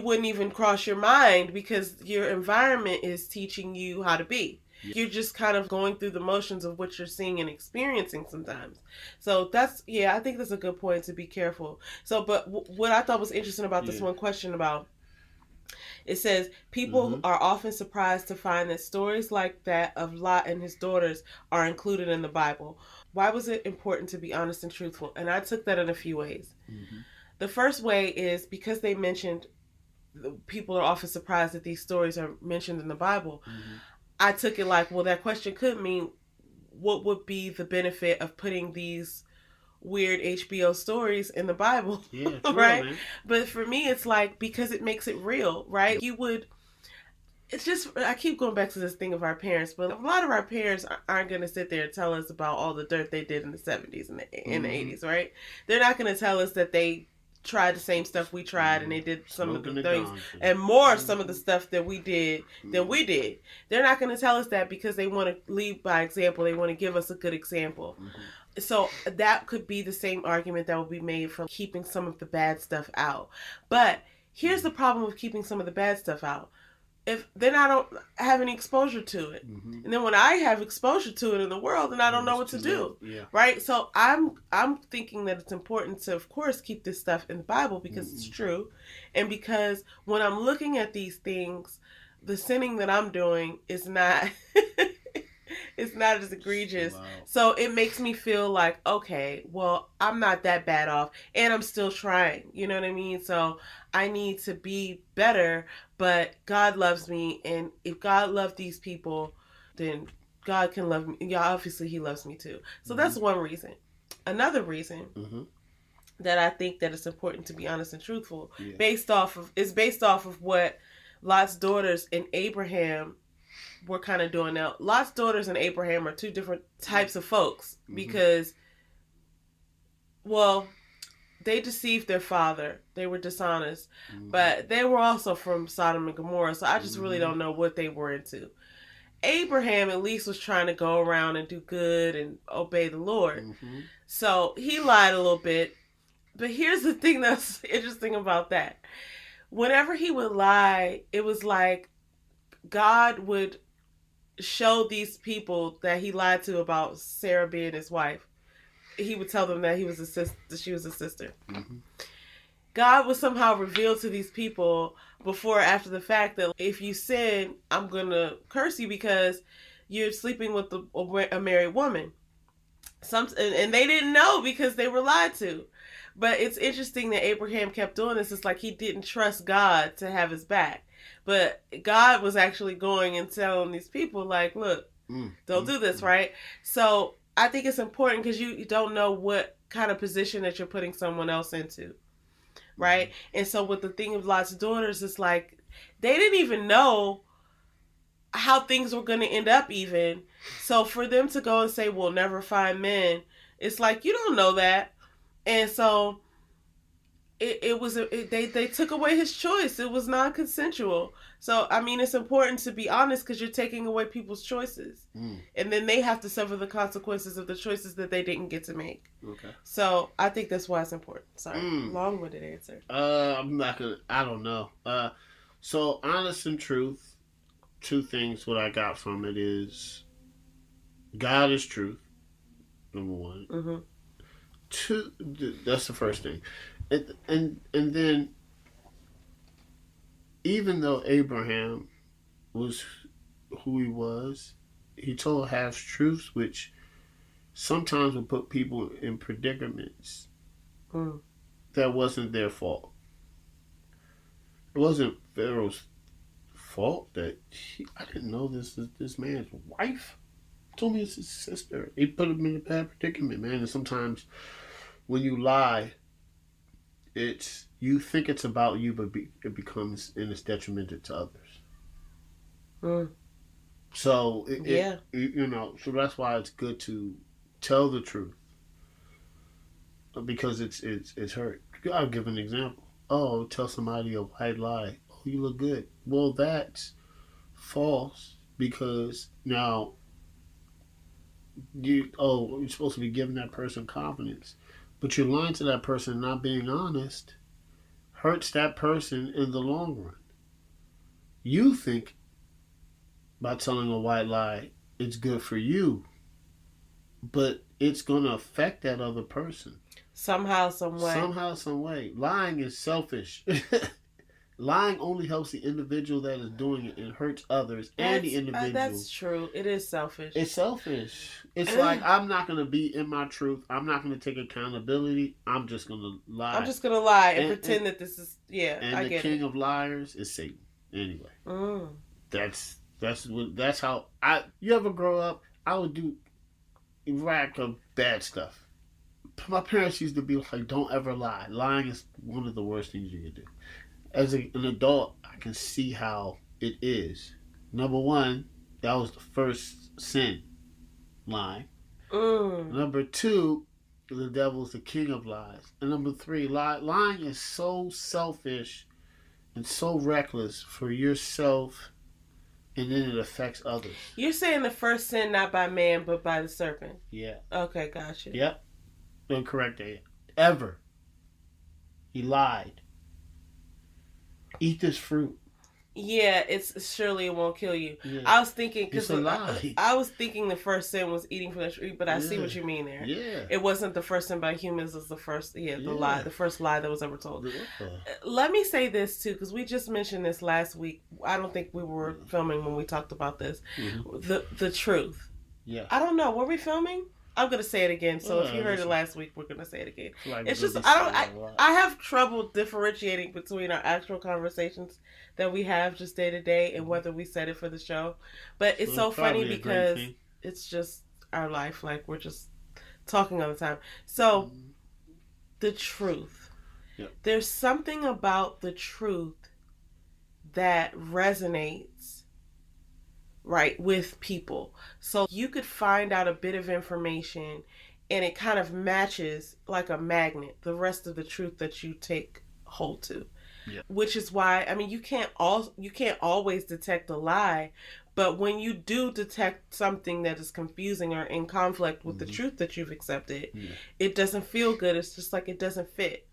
wouldn't even cross your mind because your environment is teaching you how to be. Yeah. You're just kind of going through the motions of what you're seeing and experiencing sometimes. So that's, yeah, I think that's a good point to be careful. So, but what I thought was interesting about this one question about, it says, people are often surprised to find that stories like that of Lot and his daughters are included in the Bible. Why was it important to be honest and truthful? And I took that in a few ways. The first way is because they mentioned, people are often surprised that these stories are mentioned in the Bible. I took it like, well, that question could mean, what would be the benefit of putting these weird HBO stories in the Bible? Yeah, true, right? man. But for me, it's like, because it makes it real, right? You would, it's just, I keep going back to this thing of our parents, but a lot of our parents aren't going to sit there and tell us about all the dirt they did in the 70s and in the 80s, right? They're not going to tell us that they tried the same stuff we tried and they did some of the things and more some of the stuff that we did than we did. They're not going to tell us that because they want to lead by example. They want to give us a good example. So that could be the same argument that would be made from keeping some of the bad stuff out. But here's the problem with keeping some of the bad stuff out. If then I don't have any exposure to it, and then when I have exposure to it in the world, then I don't know what to do, right? So I'm thinking that it's important to, of course, keep this stuff in the Bible because it's true, and because when I'm looking at these things, the sinning that I'm doing is not it's not as egregious. Wow. So it makes me feel like, okay, well, I'm not that bad off and I'm still trying. You know what I mean? So I need to be better, but God loves me. And if God loved these people, then God can love me. Yeah, obviously he loves me too. So that's one reason. Another reason that I think that it's important to be honest and truthful based off of what Lot's daughters and Abraham were kind of doing. Now, Lot's daughters and Abraham are two different types of folks because, well, they deceived their father. They were dishonest, but they were also from Sodom and Gomorrah, so I just really don't know what they were into. Abraham at least was trying to go around and do good and obey the Lord. So he lied a little bit, but here's the thing that's interesting about that. Whenever he would lie, it was like God would show these people that he lied to about Sarah being his wife. He would tell them that he was a sister, she was a sister. God would somehow reveal to these people before or after the fact that if you sin, I'm going to curse you because you're sleeping with a married woman. And they didn't know because they were lied to. But it's interesting that Abraham kept doing this. It's like he didn't trust God to have his back. But God was actually going and telling these people, like, look, don't do this, right? So I think it's important because you don't know what kind of position that you're putting someone else into, right? And so with the thing of Lot's daughters, it's like they didn't even know how things were going to end up even. So for them to go and say, we'll never find men, it's like, you don't know that. And so they took away his choice. It was non-consensual. So, I mean, it's important to be honest because you're taking away people's choices. And then they have to suffer the consequences of the choices that they didn't get to make. Okay. So, I think that's why it's important. Sorry. Long-winded answer. I don't know. So, honest and truth, two things what I got from it is God is truth, number one. Two, that's the first thing. And then, even though Abraham was who he was, he told half truths, which sometimes would put people in predicaments that wasn't their fault. It wasn't Pharaoh's fault that I didn't know this man's wife. He told me it's his sister. He put him in a bad predicament, man. And sometimes when you lie, you think it's about you, but it becomes and it's detrimental to others. So so that's why it's good to tell the truth because it's hurt. I'll give an example. Oh, tell somebody a white lie. Oh, you look good. Well, that's false because now you're supposed to be giving that person confidence. But you're lying to that person, not being honest, hurts that person in the long run. You think by telling a white lie, it's good for you, but it's going to affect that other person. Somehow, some way. Somehow, some way. Lying is selfish. Lying only helps the individual that is doing it and hurts others and the individual. That's true. It is selfish. It's selfish. It's like, I'm not going to be in my truth. I'm not going to take accountability. I'm just going to lie. I'm just going to lie and pretend that this is, and I the get king of liars is Satan. Anyway. That's how you ever grow up, I would do rack of bad stuff. My parents used to be like, don't ever lie. Lying is one of the worst things you can do. As an adult, I can see how it is. Number one, that was the first sin, lying. Number two, the devil's the king of lies. And number three, lying is so selfish and so reckless for yourself, and then it affects others. You're saying the first sin not by man, but by the serpent? Yeah. Okay, gotcha. Yep. Incorrect. Ever. He lied. Eat this fruit. Yeah, it's surely it won't kill you. Yeah. I was thinking because I was thinking the first sin was eating from the tree, but I see what you mean there. Yeah, it wasn't the first sin by humans. It was the first, lie, the first lie that was ever told. Let me say this too, because we just mentioned this last week. I don't think we were filming when we talked about this. The truth. Yeah, I don't know. Were we filming? I'm gonna say it again. So if you heard it last week, we're gonna say it again. It's just I have trouble differentiating between our actual conversations that we have just day to day and whether we said it for the show. But it's so funny because it's just our life. Like we're just talking all the time. So the truth. Yep. There's something about the truth that resonates right with people. So you could find out a bit of information and it kind of matches like a magnet the rest of the truth that you take hold to. Yep. Which is why you can't always detect a lie, but when you do detect something that is confusing or in conflict with the truth that you've accepted, it doesn't feel good. It's just like it doesn't fit.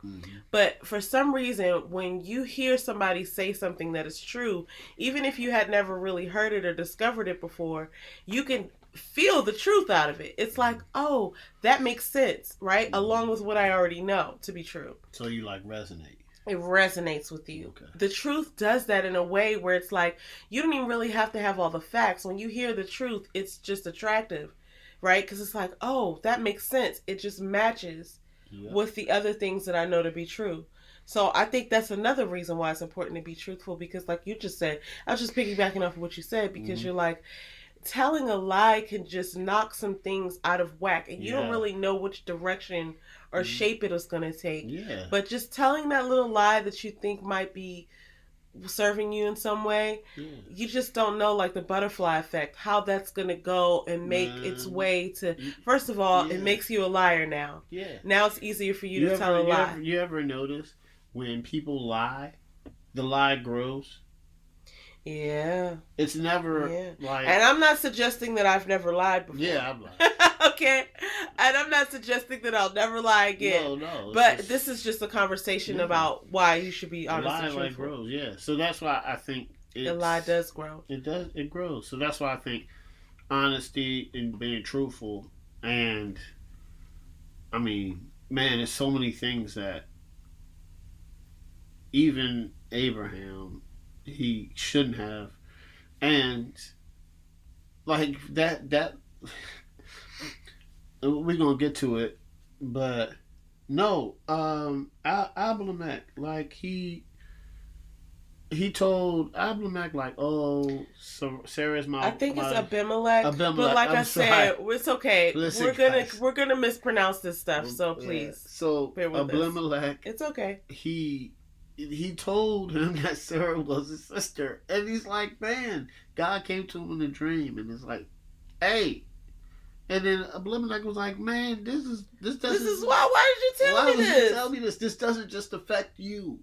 But for some reason, when you hear somebody say something that is true, even if you had never really heard it or discovered it before, you can feel the truth out of it. It's like, oh, that makes sense, right? Along with what I already know to be true. So you like resonate. It resonates with you. Okay. The truth does that in a way where it's like, you don't even really have to have all the facts. When you hear the truth, it's just attractive, right? Because it's like, oh, that makes sense. It just matches with the other things that I know to be true. So I think that's another reason why it's important to be truthful, because like you just said, I was just piggybacking off of what you said, because you're like, telling a lie can just knock some things out of whack, and you don't really know which direction or shape it is going to take. Yeah. But just telling that little lie that you think might be serving you in some way, you just don't know, like the butterfly effect, how that's going to go and make its way to, first of all, it makes you a liar now. Yeah. Now it's easier for you to tell a lie. You ever notice when people lie, the lie grows? Yeah. It's never like... And I'm not suggesting that I've never lied before. Yeah, I've lied. Okay? And I'm not suggesting that I'll never lie again. No. But this is just a conversation about why you should be honest and truthful. The lie grows, So that's why I think... The lie does grow. It grows. So that's why I think honesty and being truthful, and... I mean, man, there's so many things that even Abraham... he shouldn't have, and like that we're gonna get to it, but no, Abimelech, like he told Abimelech, like, oh, so Sarah's my... I think it's Abimelech. But like I said, it's okay. Listen, we're gonna mispronounce this stuff, so please. So bear with Abimelech, it's okay. He told him that Sarah was his sister. And he's like, man, God came to him in a dream. And it's like, hey. And then Abimelech was like, man, this is why did you tell me this? Why would you tell me this? This doesn't just affect you.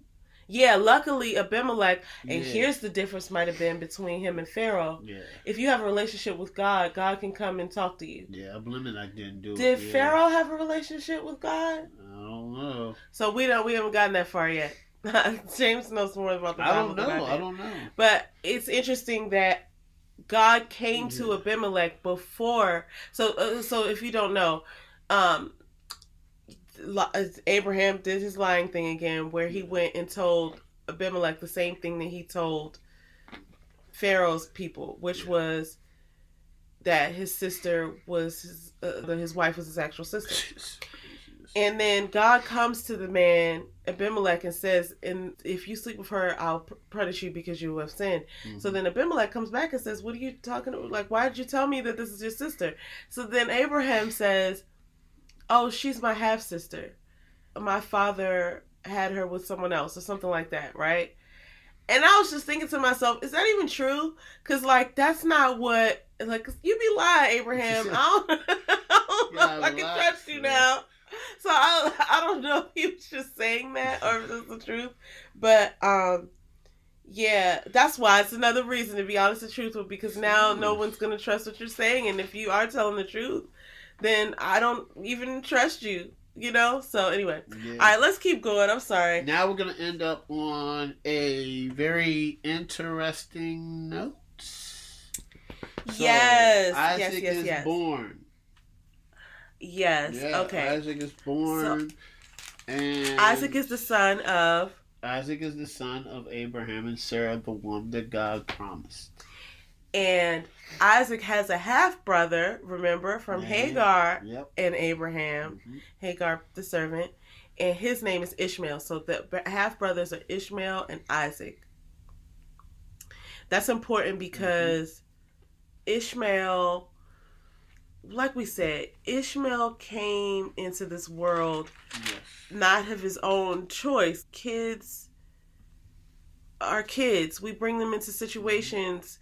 Yeah, luckily Abimelech, and here's the difference might have been between him and Pharaoh. Yeah. If you have a relationship with God, God can come and talk to you. Yeah, Abimelech didn't do it. Did Pharaoh have a relationship with God? I don't know. So we haven't gotten that far yet. James knows more about the Bible. I don't know. But it's interesting that God came to Abimelech before. So if you don't know, um, Abraham did his lying thing again, where he went and told Abimelech the same thing that he told Pharaoh's people, which was that his sister was his wife was his actual sister. And then God comes to the man Abimelech and says, "And if you sleep with her, I'll punish you because you have sinned." Mm-hmm. So then Abimelech comes back and says, "What are you talking about? Like, why did you tell me that this is your sister?" So then Abraham says, "Oh, she's my half sister. My father had her with someone else," or something like that, right? And I was just thinking to myself, is that even true? Because, like, that's not what, like, you be lying, Abraham. I don't know if I can trust you now. So I don't know if he was just saying that or if it's the truth. But, yeah, that's why. It's another reason to be honest and truthful, because now no one's going to trust what you're saying. And if you are telling the truth, then I don't even trust you. You know? So anyway. Yeah. All right, let's keep going. I'm sorry. Now we're going to end up on a very interesting note. Yes. Isaac is born. Yes. Yeah, okay. Isaac is born. And Isaac is the son of Abraham and Sarah, the one that God promised. And Isaac has a half-brother, remember, from Hagar and Abraham. Mm-hmm. Hagar, the servant. And his name is Ishmael. So the half-brothers are Ishmael and Isaac. That's important because Ishmael, like we said, Ishmael came into this world not of his own choice. Kids are kids. We bring them into situations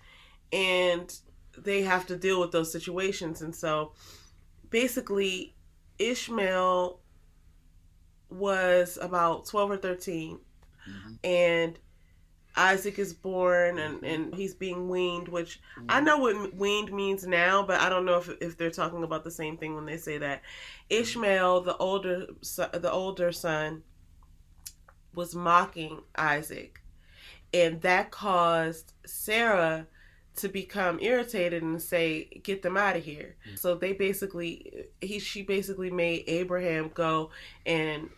and they have to deal with those situations. And so basically Ishmael was about 12 or 13 and Isaac is born and he's being weaned, which I know what weaned means now, but I don't know if they're talking about the same thing when they say that. Ishmael, the older son, was mocking Isaac, and that caused Sarah to become irritated and say, "Get them out of here." So she basically made Abraham go and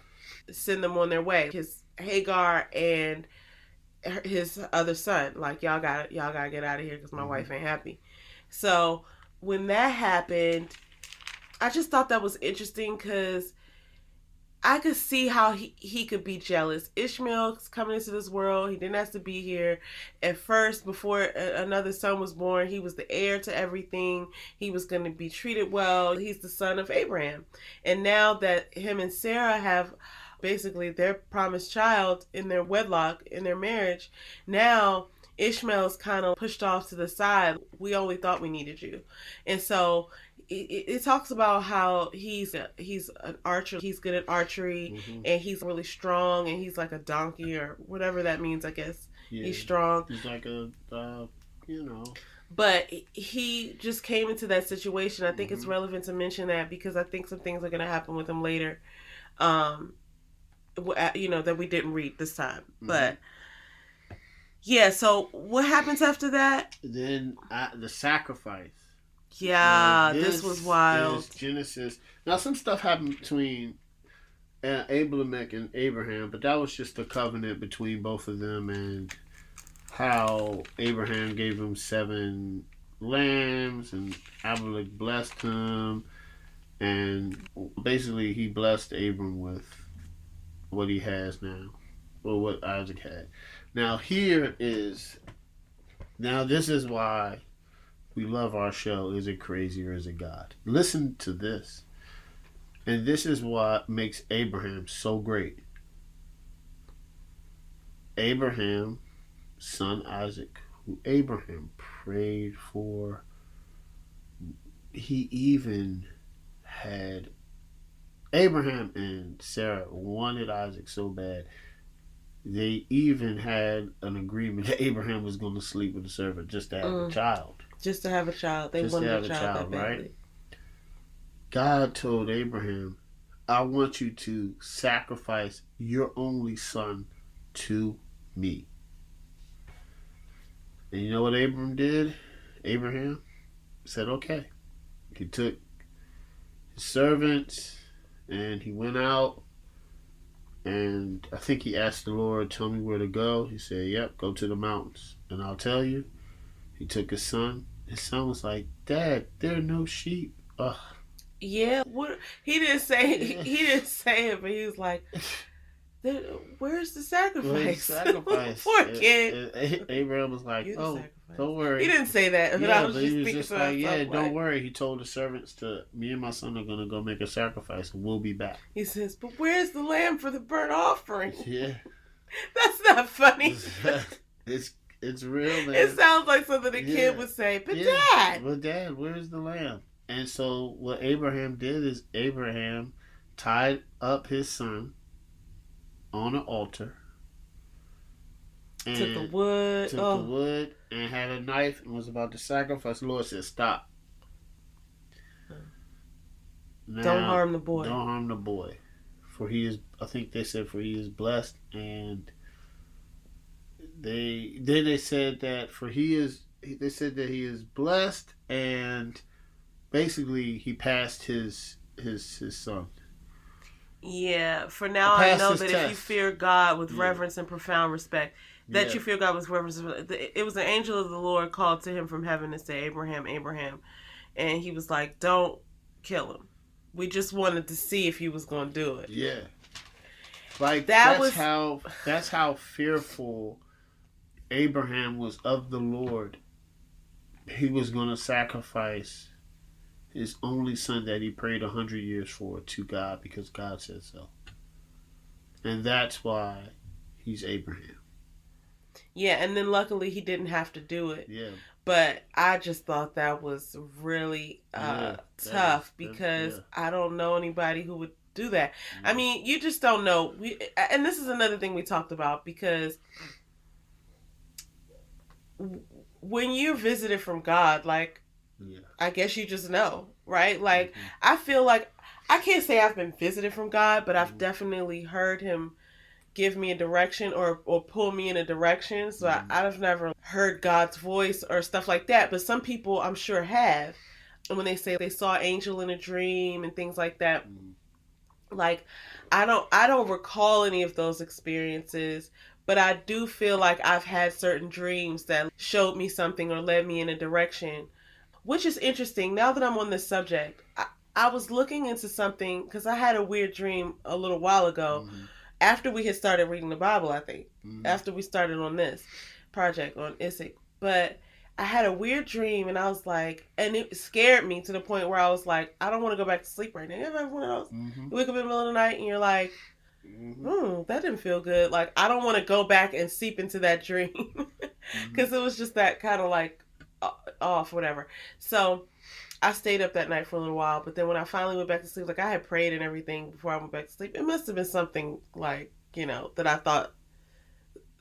send them on their way. His Hagar and his other son, like, y'all gotta get out of here because my wife ain't happy. So when that happened, I just thought that was interesting because I could see how he could be jealous. Ishmael's coming into this world. He didn't have to be here. At first, before another son was born, he was the heir to everything. He was going to be treated well. He's the son of Abraham. And now that him and Sarah have basically their promised child in their wedlock, in their marriage, now Ishmael's kind of pushed off to the side. We only thought we needed you. And so it talks about how he's an archer. He's good at archery, and he's really strong, and he's like a donkey or whatever that means, I guess. Yeah. He's strong. He's like a, But he just came into that situation. I think it's relevant to mention that because I think some things are going to happen with him later, that we didn't read this time. But yeah, so what happens after that? Then the sacrifice. Yeah, this was wild. Genesis. Now, some stuff happened between Abimelech and Abraham, but that was just a covenant between both of them, and how Abraham gave him 7 lambs, and Abimelech blessed him, and basically he blessed Abram with what he has now, or what Isaac had. Now, this is why we love our show, Is It Crazy or Is It God? Listen to this. And this is what makes Abraham so great. Abraham's son Isaac, who Abraham prayed for, he even had, Abraham and Sarah wanted Isaac so bad, they even had an agreement that Abraham was going to sleep with the servant just to have a child. Just to have a child. They wanted a child that badly. Right? God told Abraham, I want you to sacrifice your only son to me. And you know what Abram did? Abraham said, okay. He took his servants and he went out, and I think he asked the Lord, tell me where to go. He said, yep, go to the mountains and I'll tell you. He took his son. His son was like, Dad, there are no sheep. Ugh. Yeah, what he didn't say. Yeah. He didn't say it, but he was like, "Where's the sacrifice?" Sacrifice. Poor kid. Abraham was like, You the "Oh, sacrifice. don't worry." He didn't say that, but Yeah, I was but just he was thinking just to like, myself, "Yeah, don't worry." He told the servants to, "Me and my son are gonna go make a sacrifice, and we'll be back." He says, "But where's the lamb for the burnt offering?" Yeah, That's not funny. it's real, man. It sounds like something a kid would say. But Dad, well, Dad, where's the lamb? And so what Abraham did is Abraham tied up his son on an altar. took the wood. Took the wood and had a knife and was about to sacrifice. The Lord said, "Stop. Now, Don't harm the boy. Don't harm the boy, for he is." I think they said, "For he is blessed," and they said that for he is. They said that he is blessed, and basically he passed his son. Yeah. For now, I know that if you fear God with reverence and profound respect. That you fear God with reverence. It was an angel of the Lord called to him from heaven to say, Abraham, Abraham. And he was like, don't kill him. We just wanted to see if he was going to do it. Yeah. Like, that's how fearful Abraham was of the Lord. He was going to sacrifice his only son that he prayed 100 years for to God because God said so. And that's why he's Abraham. Yeah, and then luckily he didn't have to do it. Yeah. But I just thought that was really tough because I don't know anybody who would do that. Yeah. I mean, you just don't know. And this is another thing we talked about because when you're visited from God, like, I guess you just know, right? Like, I feel like, I can't say I've been visited from God, but I've definitely heard him give me a direction or pull me in a direction. So I've never heard God's voice or stuff like that. But some people I'm sure have. And when they say they saw an angel in a dream and things like that, like I don't recall any of those experiences. But I do feel like I've had certain dreams that showed me something or led me in a direction, which is interesting. Now that I'm on this subject, I was looking into something because I had a weird dream a little while ago. After we had started reading the Bible, I think. After we started on this project on IICIIG. But I had a weird dream and I was like, and it scared me to the point where I was like, I don't want to go back to sleep right now. You ever have one of those? You wake up in the middle of the night and you're like, that didn't feel good. Like, I don't want to go back and seep into that dream. Because it was just that kind of like off, whatever. So I stayed up that night for a little while, but then when I finally went back to sleep, like I had prayed and everything before I went back to sleep. It must have been something like, that I thought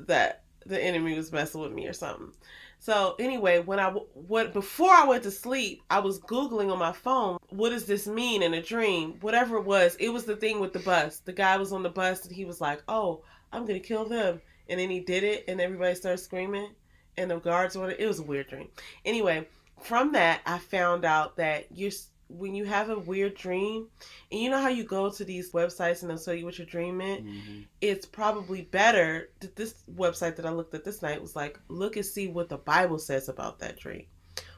that the enemy was messing with me or something. So anyway, before I went to sleep, I was Googling on my phone, what does this mean in a dream? Whatever it was the thing with the bus. The guy was on the bus and he was like, oh, I'm going to kill them. And then he did it and everybody started screaming and the guards were, it was a weird dream. Anyway, from that, I found out that when you have a weird dream, and you know how you go to these websites and they'll tell you what your dream meant, it's probably better that this website that I looked at this night was like, look and see what the Bible says about that dream.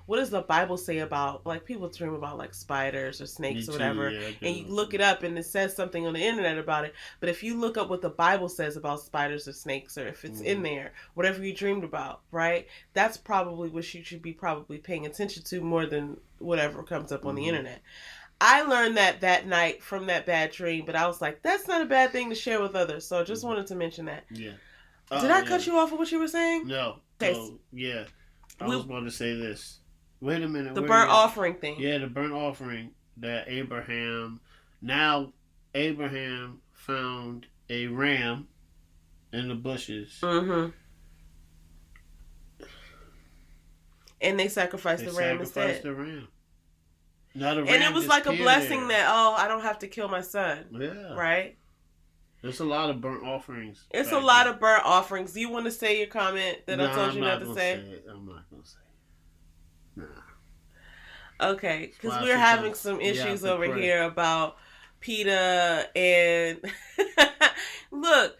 What does the Bible say about, like, people dream about, like, spiders or snakes or whatever, and you look it up and it says something on the internet about it, but if you look up what the Bible says about spiders or snakes, or if it's in there, whatever you dreamed about, right, that's probably what you should be probably paying attention to more than whatever comes up on the internet. I learned that night from that bad dream, but I was like, that's not a bad thing to share with others, so I just wanted to mention that. Yeah. Did I cut you off of what you were saying? No. Okay. So, yeah. I was about to say this. Wait a minute. The burnt offering thing. Yeah, the burnt offering that Abraham found a ram in the bushes. And they sacrificed the ram instead. Now the ram and it was like a blessing that, I don't have to kill my son. Yeah. Right? There's a lot of burnt offerings. It's a lot of burnt offerings. Do you want to say your comment that I told you not to say? I'm not going to say it. Nah. Okay, because Well, we're having some issues over here about PETA and look,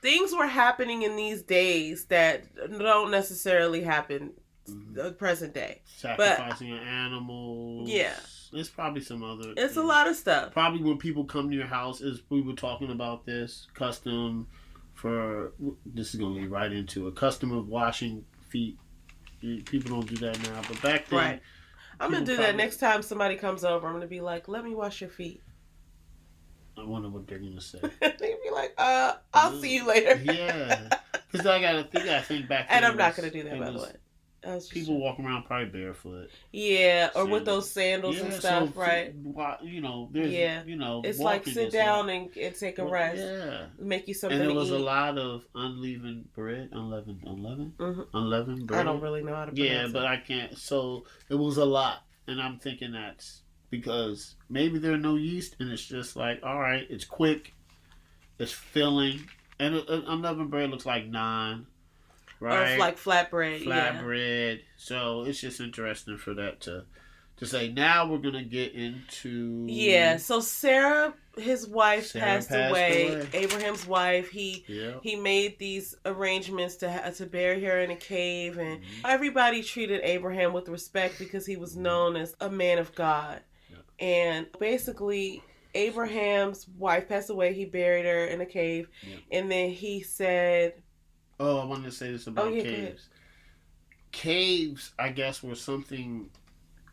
things were happening in these days that don't necessarily happen the present day. Sacrificing animals. Yeah. There's probably some other. It's a lot of stuff. Probably when people come to your house, is we were talking about this custom for. This is going to lead right into a custom of washing feet. People don't do that now, but back then, right. I'm gonna do that next time somebody comes over. I'm gonna be like, "Let me wash your feet." I wonder what they're gonna say. They'd be like, I'll see you later." Yeah, because I think back then. And I'm not gonna do that, by the way. People walking around probably barefoot. Yeah, or with those sandals and stuff, right? It's like sit down and take a rest. Yeah, make you something. And there to was eat. a lot of unleavened bread, unleavened bread. I don't really know how to pronounce it. But I can't. So it was a lot, and I'm thinking that's because maybe there's no yeast, and it's just like, all right, it's quick, it's filling, and unleavened bread looks like naan. Right. Or like flatbread. Flatbread. So it's just interesting for that to say. Now we're gonna get into. Yeah. So Sarah, his wife, passed away. Abraham's wife. He made these arrangements to bury her in a cave, and everybody treated Abraham with respect because he was known as a man of God. Yeah. And basically, Abraham's wife passed away. He buried her in a cave, and then he said. Oh, I wanted to say this about caves. Caves, I guess, were something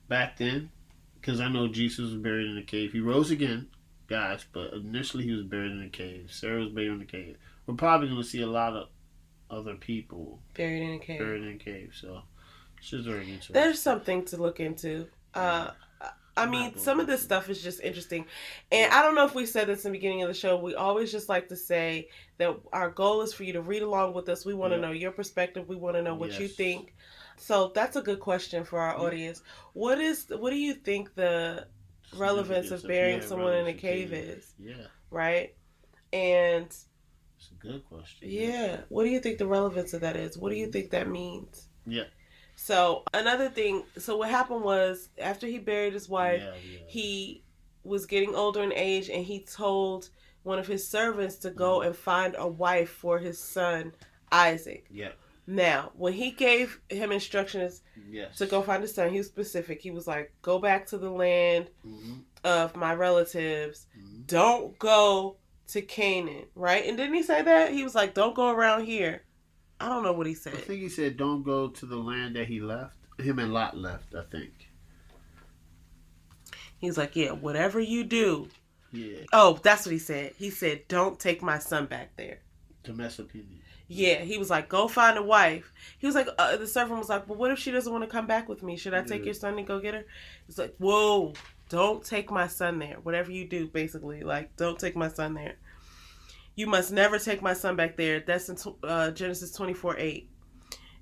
back then, because I know Jesus was buried in a cave. He rose again, guys, but initially he was buried in a cave. Sarah was buried in a cave. We're probably going to see a lot of other people buried in a cave. So it's just very interesting. There's something to look into. I mean, some of this stuff is just interesting. And I don't know if we said this in the beginning of the show. We always just like to say that our goal is for you to read along with us. We want to know your perspective. We want to know what you think. So that's a good question for our audience. What do you think the relevance of burying someone in a cave is? Yeah. Right? And it's a good question. Yeah. What do you think the relevance of that is? What do you think that means? Yeah. So another thing, what happened was after he buried his wife, he was getting older in age, and he told one of his servants to go and find a wife for his son, Isaac. Yeah. Now, when he gave him instructions to go find his son, he was specific. He was like, go back to the land of my relatives. Don't go to Canaan, right? And didn't he say that? He was like, don't go around here. I don't know what he said. I think he said, don't go to the land that he left. Him and Lot left, I think. He's like, yeah, whatever you do. Yeah. Oh, that's what he said. He said, don't take my son back there. To Mesopotamia. Yeah, he was like, go find a wife. He was like, the servant was like, well, what if she doesn't want to come back with me? Should I take your son and go get her? He's like, whoa, don't take my son there. Whatever you do, basically. Like, don't take my son there. You must never take my son back there. That's in Genesis 24:8.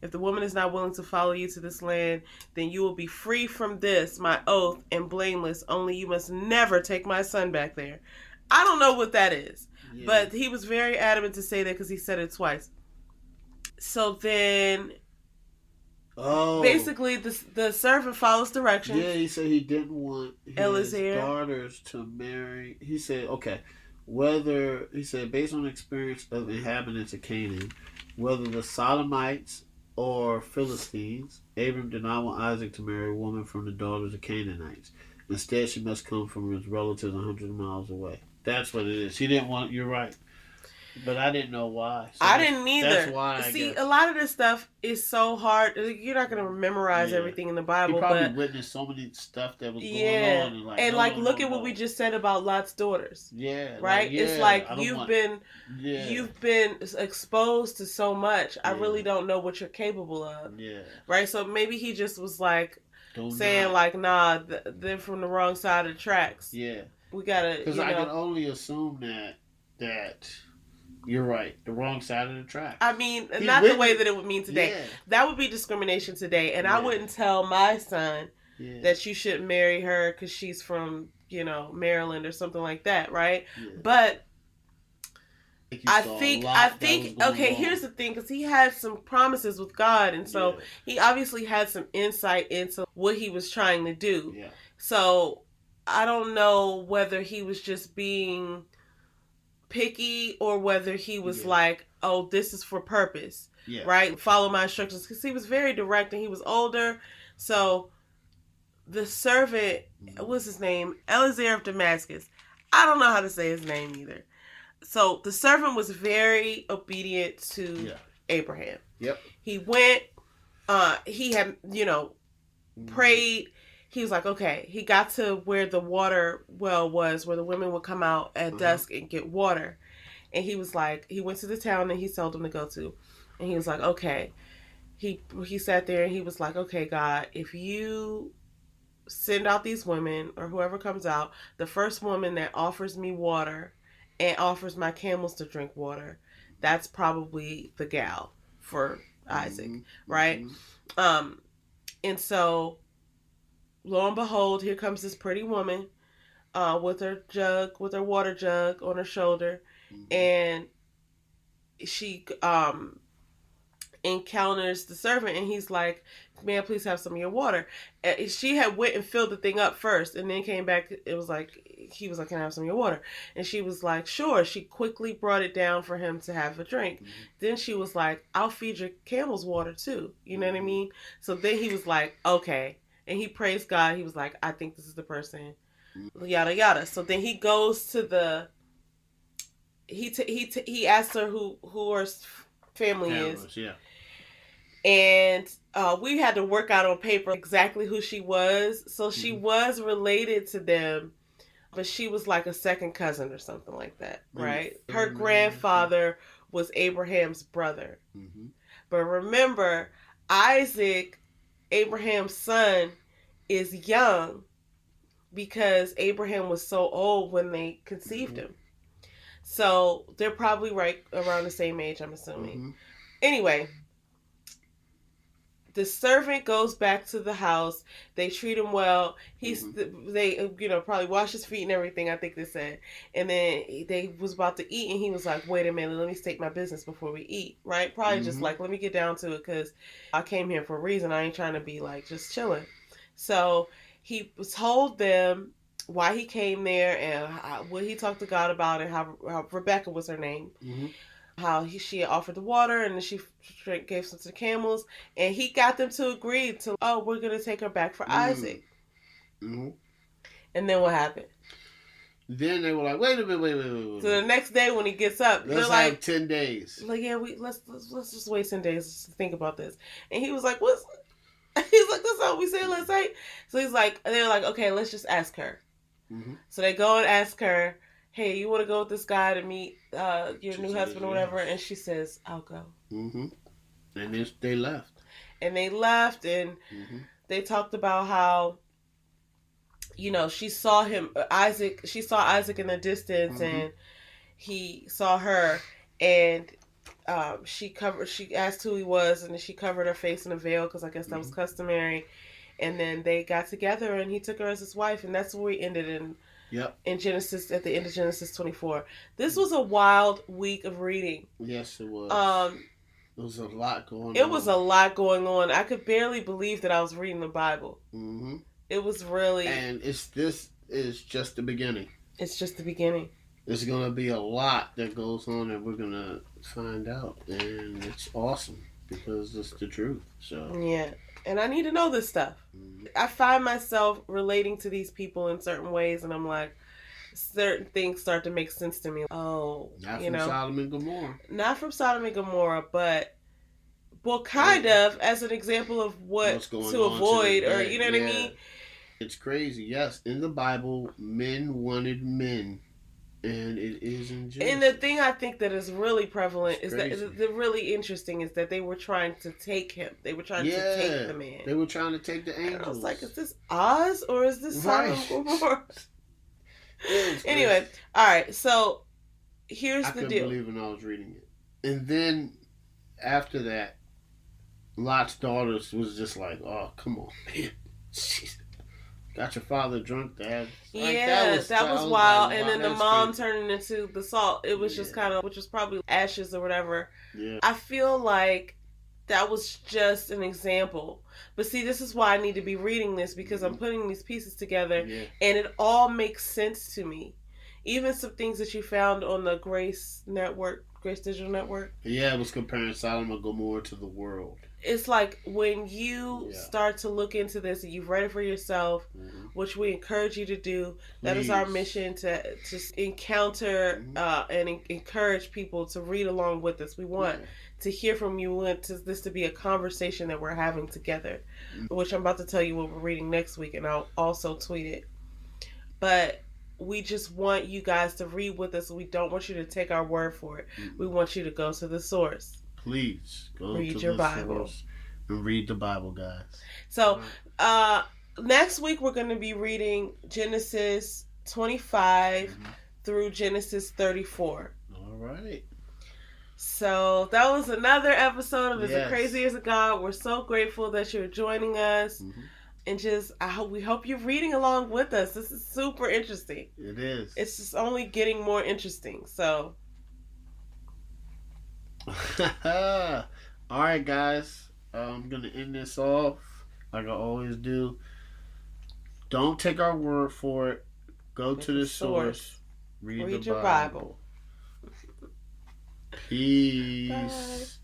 If the woman is not willing to follow you to this land, then you will be free from this, my oath, and blameless. Only you must never take my son back there. I don't know what that is. Yeah. But he was very adamant to say that because he said it twice. So then, basically, the servant follows directions. Yeah, he said he didn't want his daughters to marry. He said, okay. Based on experience of inhabitants of Canaan, whether the Sodomites or Philistines, Abram did not want Isaac to marry a woman from the daughters of Canaanites. Instead, she must come from his relatives 100 miles away. That's what it is. He didn't want, you're right. But I didn't know why. So I didn't either. That's why. See, a lot of this stuff is so hard. You're not going to memorize everything in the Bible. You probably witnessed so many stuff that was going on. And look at what we just said about Lot's daughters. Yeah. Right? It's like you've been exposed to so much. I really don't know what you're capable of. Yeah. Right? So maybe he just was like nah, they're from the wrong side of the tracks. Yeah. We got to, because I can only assume that you're right. The wrong side of the track. I mean, not the way that it would mean today. Yeah. That would be discrimination today. And I wouldn't tell my son that you shouldn't marry her because she's from, Maryland or something like that, right? Yeah. But I think okay, here's the thing, because he had some promises with God, and so he obviously had some insight into what he was trying to do. Yeah. So I don't know whether he was just being picky or whether he was like, oh, this is for purpose. Yeah. Right? Follow my instructions, because he was very direct and he was older. So the servant, what's his name? Eliezer of Damascus. I don't know how to say his name either. So the servant was very obedient to Abraham. Yep. He went, he had, prayed. He was like, okay. He got to where the water well was, where the women would come out at dusk and get water. And he was like, he went to the town that he told them to go to. And he was like, okay. He sat there and he was like, okay, God, if you send out these women or whoever comes out, the first woman that offers me water and offers my camels to drink water, that's probably the gal for Isaac, right? And so lo and behold, here comes this pretty woman with her water jug on her shoulder, and she encounters the servant, and he's like, "May I please have some of your water?" And she had went and filled the thing up first, and then came back. It was like, he was like, "Can I have some of your water?" And she was like, "Sure." She quickly brought it down for him to have a drink. Then she was like, "I'll feed your camels water too." You know what I mean? So then he was like, "Okay," and he praised God. He was like, "I think this is the person." Yada yada. So then he goes to the. He asked her who her family is. Yeah. And we had to work out on paper exactly who she was. So she was related to them, but she was like a second cousin or something like that, right? Her grandfather was Abraham's brother. But remember, Isaac, Abraham's son, is young because Abraham was so old when they conceived him. So they're probably right around the same age, I'm assuming. Anyway, the servant goes back to the house. They treat him well. They probably wash his feet and everything, I think they said. And then they was about to eat, and he was like, "Wait a minute, let me state my business before we eat." Right? Probably just like, let me get down to it, because I came here for a reason. I ain't trying to be like just chilling. So he told them why he came there and what he talked to God about, and how Rebecca was her name. How she had offered the water, and then she gave some to the camels, and he got them to agree to, oh, we're going to take her back for Isaac. And then what happened? Then they were like, wait a minute. So the next day when he gets up, let's they're have like 10 days. Like, yeah, let's just wait 10 days to think about this. And he was like, what's... He's like, that's not what we said last night. So they're like, okay, let's just ask her. So they go and ask her, hey, you want to go with this guy to meet your new husband or whatever? And she says, I'll go. And they left. And they left, and they talked about how, she saw Isaac in the distance, and he saw her, and she asked who he was, and then she covered her face in a veil, because I guess that was customary. And then they got together, and he took her as his wife, and that's where we ended in Genesis, at the end of Genesis 24. This was a wild week of reading. Yes, it was. It was a lot going on. It was a lot going on. I could barely believe that I was reading the Bible. It was really... And this is just the beginning. It's just the beginning. There's going to be a lot that goes on that we're going to find out. And it's awesome, because it's the truth. So yeah. And I need to know this stuff. I find myself relating to these people in certain ways, and I'm like, certain things start to make sense to me. Oh, not from Sodom and Gomorrah. Not from Sodom and Gomorrah, but, well, kind of as an example of what to avoid, or you know what I mean? It's crazy. Yes, in the Bible, men wanted men. And it is in Genesis. And the thing I think that is really prevalent is that the really interesting is that they were trying to take him. They were trying to take the man. They were trying to take the angels. And I was like, is this Oz or is this Sodom and Gomorrah? Anyway, all right. So here's the deal. I couldn't believe when I was reading it. And then after that, Lot's daughters was just like, oh, come on, man. Got your father drunk, Dad. Like Yeah, that was wild. like, And wow, then the that's mom crazy. turning into the salt. It was just kind of, which was probably ashes or whatever. Yeah. I feel like that was just an example. But see, this is why I need to be reading this, because I'm putting these pieces together and it all makes sense to me. Even some things that you found on the Grace Network, Grace Digital Network. Yeah, it was comparing Sodom and Gomorrah to the world. It's like when you start to look into this and you've read it for yourself, which we encourage you to do. That is our mission, to encounter and encourage people to read along with us. We want to hear from you. We want this to be a conversation that we're having together, which I'm about to tell you what we're reading next week, and I'll also tweet it. But we just want you guys to read with us. We don't want you to take our word for it. We want you to go to the source. Please go read to your the Bible source and read the Bible, guys. So next week we're going to be reading Genesis 25 through Genesis 34. All right. So that was another episode of As Crazy as a God. We're so grateful that you're joining us. And just, we hope you're reading along with us. This is super interesting. It is. It's just only getting more interesting. So. All right, guys. I'm going to end this off like I always do. Don't take our word for it. Go to the source. Read the your Bible. Peace. Bye.